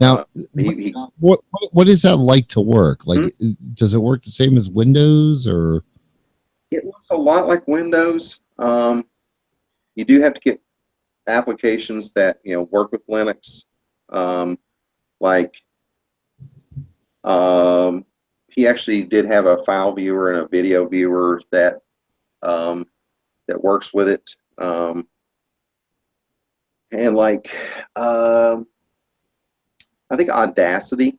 Speaker 10: Now, what is that like to work? Like, does it work the same as Windows, or?
Speaker 5: It looks a lot like Windows. You do have to get applications that work with Linux, like he actually did have a file viewer and a video viewer that that works with it, and like I think Audacity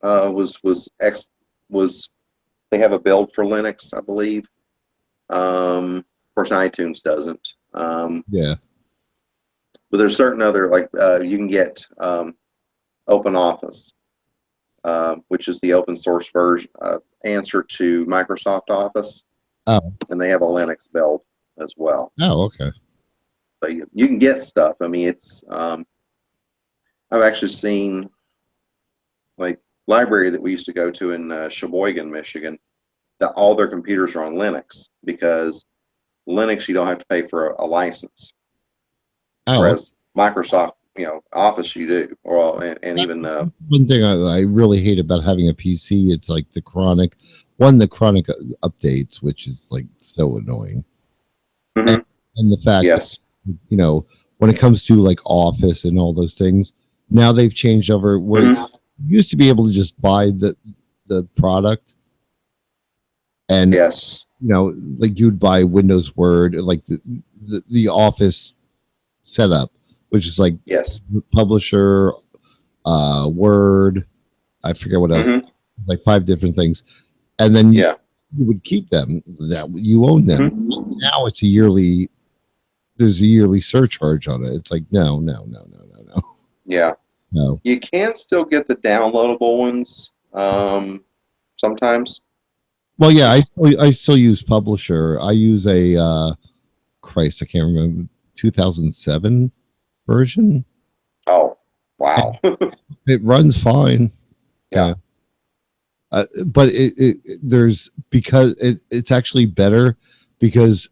Speaker 5: was they have a build for Linux, I believe. Of course, iTunes doesn't.
Speaker 10: Yeah.
Speaker 5: But there's certain other, like you can get OpenOffice, which is the open source version answer to Microsoft Office.
Speaker 10: Oh.
Speaker 5: And they have a Linux build as well.
Speaker 10: Oh, okay.
Speaker 5: So you can get stuff. I mean, it's I've actually seen like library that we used to go to in Sheboygan, Michigan, that all their computers are on Linux, because Linux you don't have to pay for a license.
Speaker 10: Oh.
Speaker 5: Whereas Microsoft, Office you do, or and even
Speaker 10: one thing I really hate about having a PC, it's like the chronic updates, which is like so annoying.
Speaker 5: Mhm.
Speaker 10: And the fact
Speaker 5: yes,
Speaker 10: that, when it comes to like Office and all those things, now they've changed over where you used to be able to just buy the product, and
Speaker 5: yes,
Speaker 10: like you'd buy Windows Word, like the Office setup, which is like
Speaker 5: yes,
Speaker 10: Publisher, Word, I forget what else,
Speaker 5: Mhm.
Speaker 10: like 5 different things, and then
Speaker 5: yeah,
Speaker 10: you would keep them, that you own them. Now it's there's a yearly surcharge on it. It's like no.
Speaker 5: yeah.
Speaker 10: No.
Speaker 5: You can still get the downloadable ones sometimes.
Speaker 10: Well, yeah, I still use Publisher. I use a Christ, I can't remember, 2007 version.
Speaker 5: Oh, wow.
Speaker 10: It runs fine.
Speaker 5: Yeah.
Speaker 10: But there's, because it's actually better because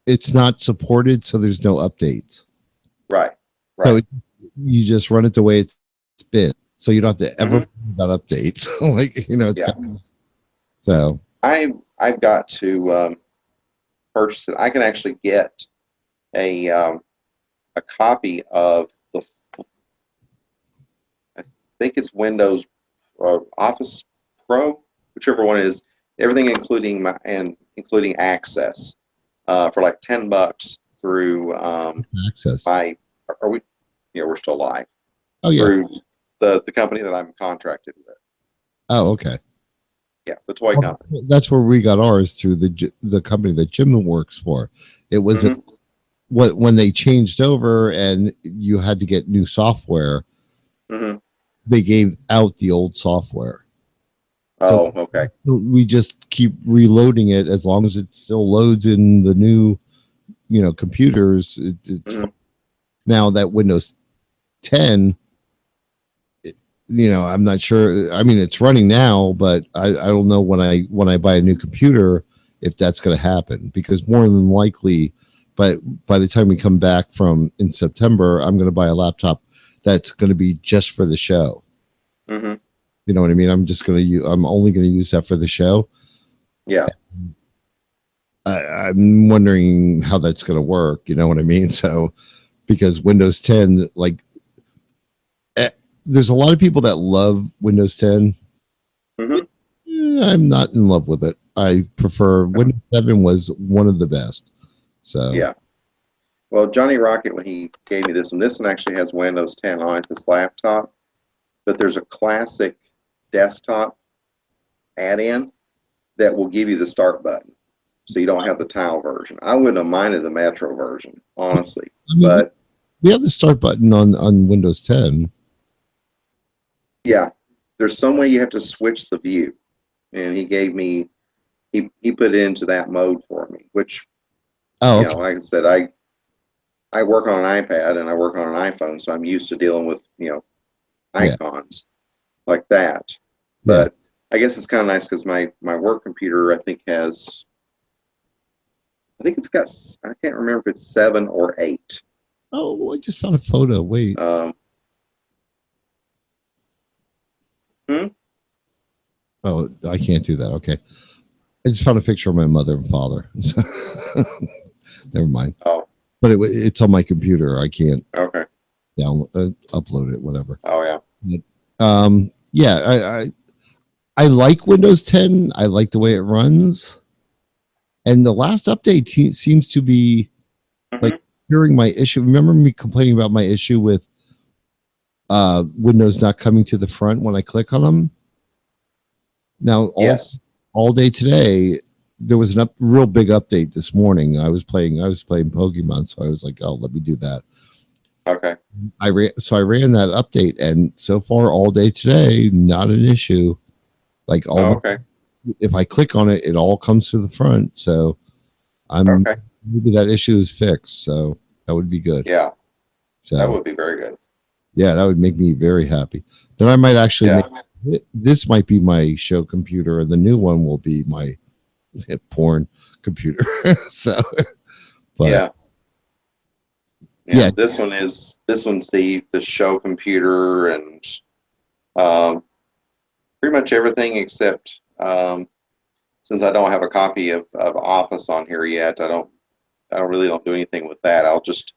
Speaker 10: it's not supported, so there's no updates.
Speaker 5: Right.
Speaker 10: So you just run it the way it's been, so you don't have to ever worry about updates. Like it's kind of, so
Speaker 5: I've got to purchase it. I can actually get a copy of I think it's Windows Office Pro, whichever one it is, everything including access for like $10 through
Speaker 10: access.
Speaker 5: Are we? Yeah, we're still live.
Speaker 10: Oh yeah.
Speaker 5: Through the company that I'm contracted with.
Speaker 10: Oh, okay.
Speaker 5: Yeah, the toy company.
Speaker 10: That's where we got ours, through the company that Jim works for. It was when they changed over and you had to get new software. They gave out the old software.
Speaker 5: Oh, okay.
Speaker 10: We just keep reloading it as long as it still loads in the new, computers. It's now that Windows 10. I'm not sure. I mean, it's running now, but I don't know when I buy a new computer if that's going to happen, because more than likely, but by the time we come back in September, I'm going to buy a laptop that's going to be just for the show. You know what I mean? I'm only going to use that for the show.
Speaker 5: Yeah.
Speaker 10: I'm wondering how that's going to work. You know what I mean? So, because Windows 10, like, there's a lot of people that love Windows 10. I'm not in love with it. I prefer Windows 7 was one of the best. So
Speaker 5: yeah. Well, Johnny Rocket, when he gave me this one actually has Windows 10 on it, this laptop, but there's a classic desktop add-in that will give you the start button, so you don't have the tile version. I wouldn't have minded the Metro version, honestly. But
Speaker 10: we have the start button on Windows 10.
Speaker 5: Yeah, there's some way you have to switch the view, and he gave me, he put it into that mode for me, which, like I said, I work on an iPad and I work on an iPhone, so I'm used to dealing with icons like that. But I guess it's kind of nice because my work computer, I think it's got, I can't remember if it's 7 or 8.
Speaker 10: Oh, I just found a photo. Wait. Oh, I can't do that. Okay. I just found a picture of my mother and father. Never mind.
Speaker 5: Oh.
Speaker 10: but it's on my computer. I can't
Speaker 5: Okay.
Speaker 10: upload it, whatever.
Speaker 5: Oh yeah.
Speaker 10: Yeah, I like Windows 10. I like the way it runs. And the last update seems to be like curing my issue. Remember me complaining about my issue with Windows not coming to the front when I click on them? Now, all day today, there was a real big update this morning. I was playing Pokemon, so I was like, oh, let me do that.
Speaker 5: Okay.
Speaker 10: I ran that update, and so far all day today, not an issue. Like
Speaker 5: okay.
Speaker 10: If I click on it, it all comes to the front. So maybe that issue is fixed. So that would be good.
Speaker 5: Yeah.
Speaker 10: So
Speaker 5: that would be very good.
Speaker 10: Yeah, that would make me very happy. Then I might actually this might be my show computer, and the new one will be my porn computer. So, but
Speaker 5: yeah. This one's the show computer and pretty much everything except since I don't have a copy of Office on here yet, I don't do anything with that. I'll just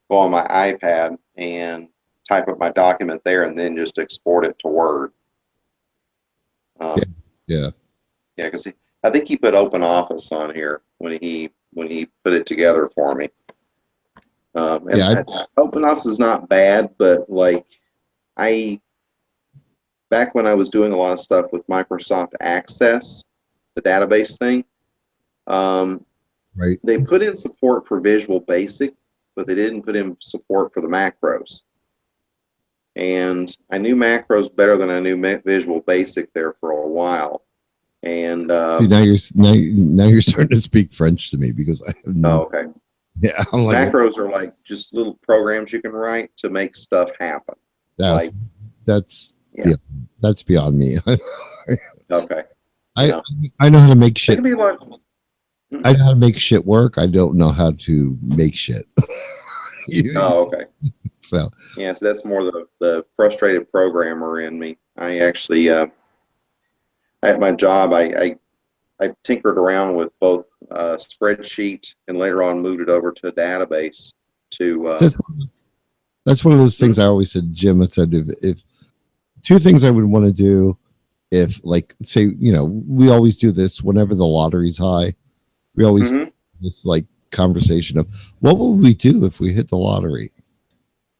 Speaker 5: go on my iPad and type up my document there and then just export it to Word.
Speaker 10: Yeah,
Speaker 5: because I think he put Open Office on here when he put it together for me. Open Office is not bad, but like back when I was doing a lot of stuff with Microsoft Access, the database thing,
Speaker 10: right?
Speaker 5: They put in support for Visual Basic, but they didn't put in support for the macros. And I knew macros better than I knew Visual Basic there for a while. And
Speaker 10: see, now you're starting to speak French to me because I have no.
Speaker 5: Oh, okay.
Speaker 10: Yeah, I'm like,
Speaker 5: macros are like just little programs you can write to make stuff happen.
Speaker 10: That's beyond me.
Speaker 5: Okay.
Speaker 10: I know how to make shit.
Speaker 5: It can be like,
Speaker 10: I know how to make shit work. I don't know how to make shit.
Speaker 5: Oh, okay.
Speaker 10: So
Speaker 5: yes, that's more the frustrated programmer in me. I actually at my job I tinkered around with both spreadsheet and later on moved it over to a database to
Speaker 10: that's one of those things I always said. Jim had said if two things I would want to do, if like say we always do this whenever the lottery's high, we always this like conversation of what would we do if we hit the lottery.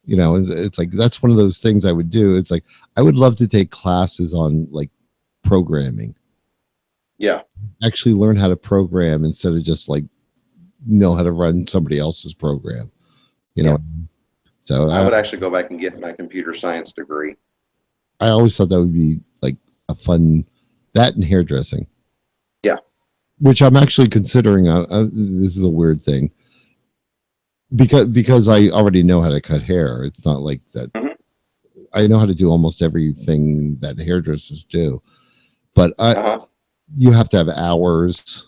Speaker 10: It's like that's one of those things I would do. It's like I would love to take classes on like programming.
Speaker 5: Yeah.
Speaker 10: Actually learn how to program instead of just like know how to run somebody else's program. So
Speaker 5: I would actually go back and get my computer science degree.
Speaker 10: I always thought that would be like a fun, that and hairdressing.
Speaker 5: Yeah.
Speaker 10: Which I'm actually considering. This is a weird thing. Because I already know how to cut hair. It's not like that. I know how to do almost everything that hairdressers do, but you have to have hours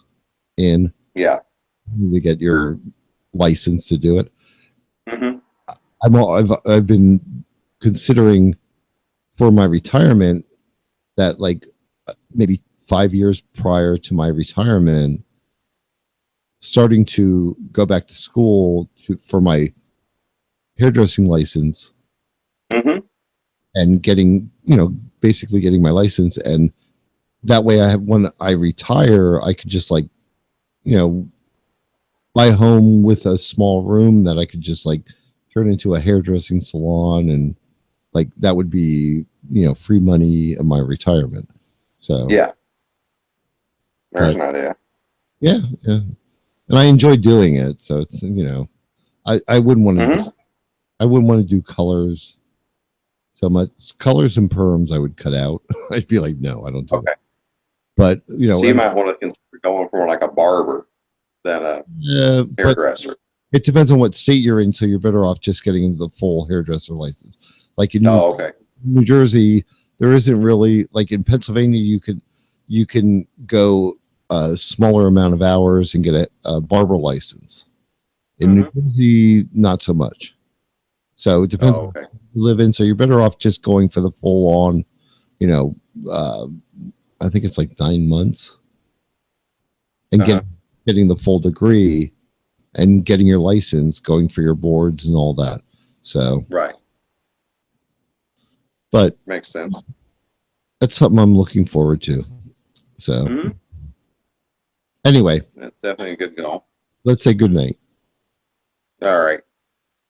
Speaker 10: in.
Speaker 5: Yeah.
Speaker 10: To get your license to do it.
Speaker 5: Mm-hmm.
Speaker 10: I've been considering for my retirement that like maybe 5 years prior to my retirement, starting to go back to school for my hairdressing license and getting, basically getting my license. And that way when I retire, I could just like, buy a home with a small room that I could just like turn into a hairdressing salon. And like, that would be, free money in my retirement. So
Speaker 5: yeah, there's an idea.
Speaker 10: Yeah. And I enjoy doing it, so it's I wouldn't want to. I wouldn't want to do colors so much. Colors and perms I would cut out. I'd be like, no, I don't do that. But
Speaker 5: so you might want to consider going for like a barber than a hairdresser.
Speaker 10: It depends on what state you're in, so you're better off just getting the full hairdresser license. Like in New Jersey, there isn't really like in Pennsylvania. You can go a smaller amount of hours and get a barber license. In New Jersey, not so much. So it depends on where you live in. So you're better off just going for the full on, I think it's like 9 months and getting the full degree and getting your license, going for your boards and all that. So,
Speaker 5: Right.
Speaker 10: but
Speaker 5: Makes sense.
Speaker 10: that's something I'm looking forward to. So,
Speaker 5: Mhm.
Speaker 10: anyway,
Speaker 5: That's definitely a good goal.
Speaker 10: let's say good night.
Speaker 5: All right.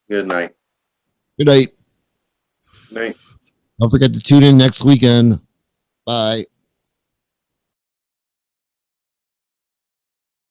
Speaker 5: Good night.
Speaker 10: Good night.
Speaker 5: Night.
Speaker 10: Don't forget to tune in next weekend. Bye.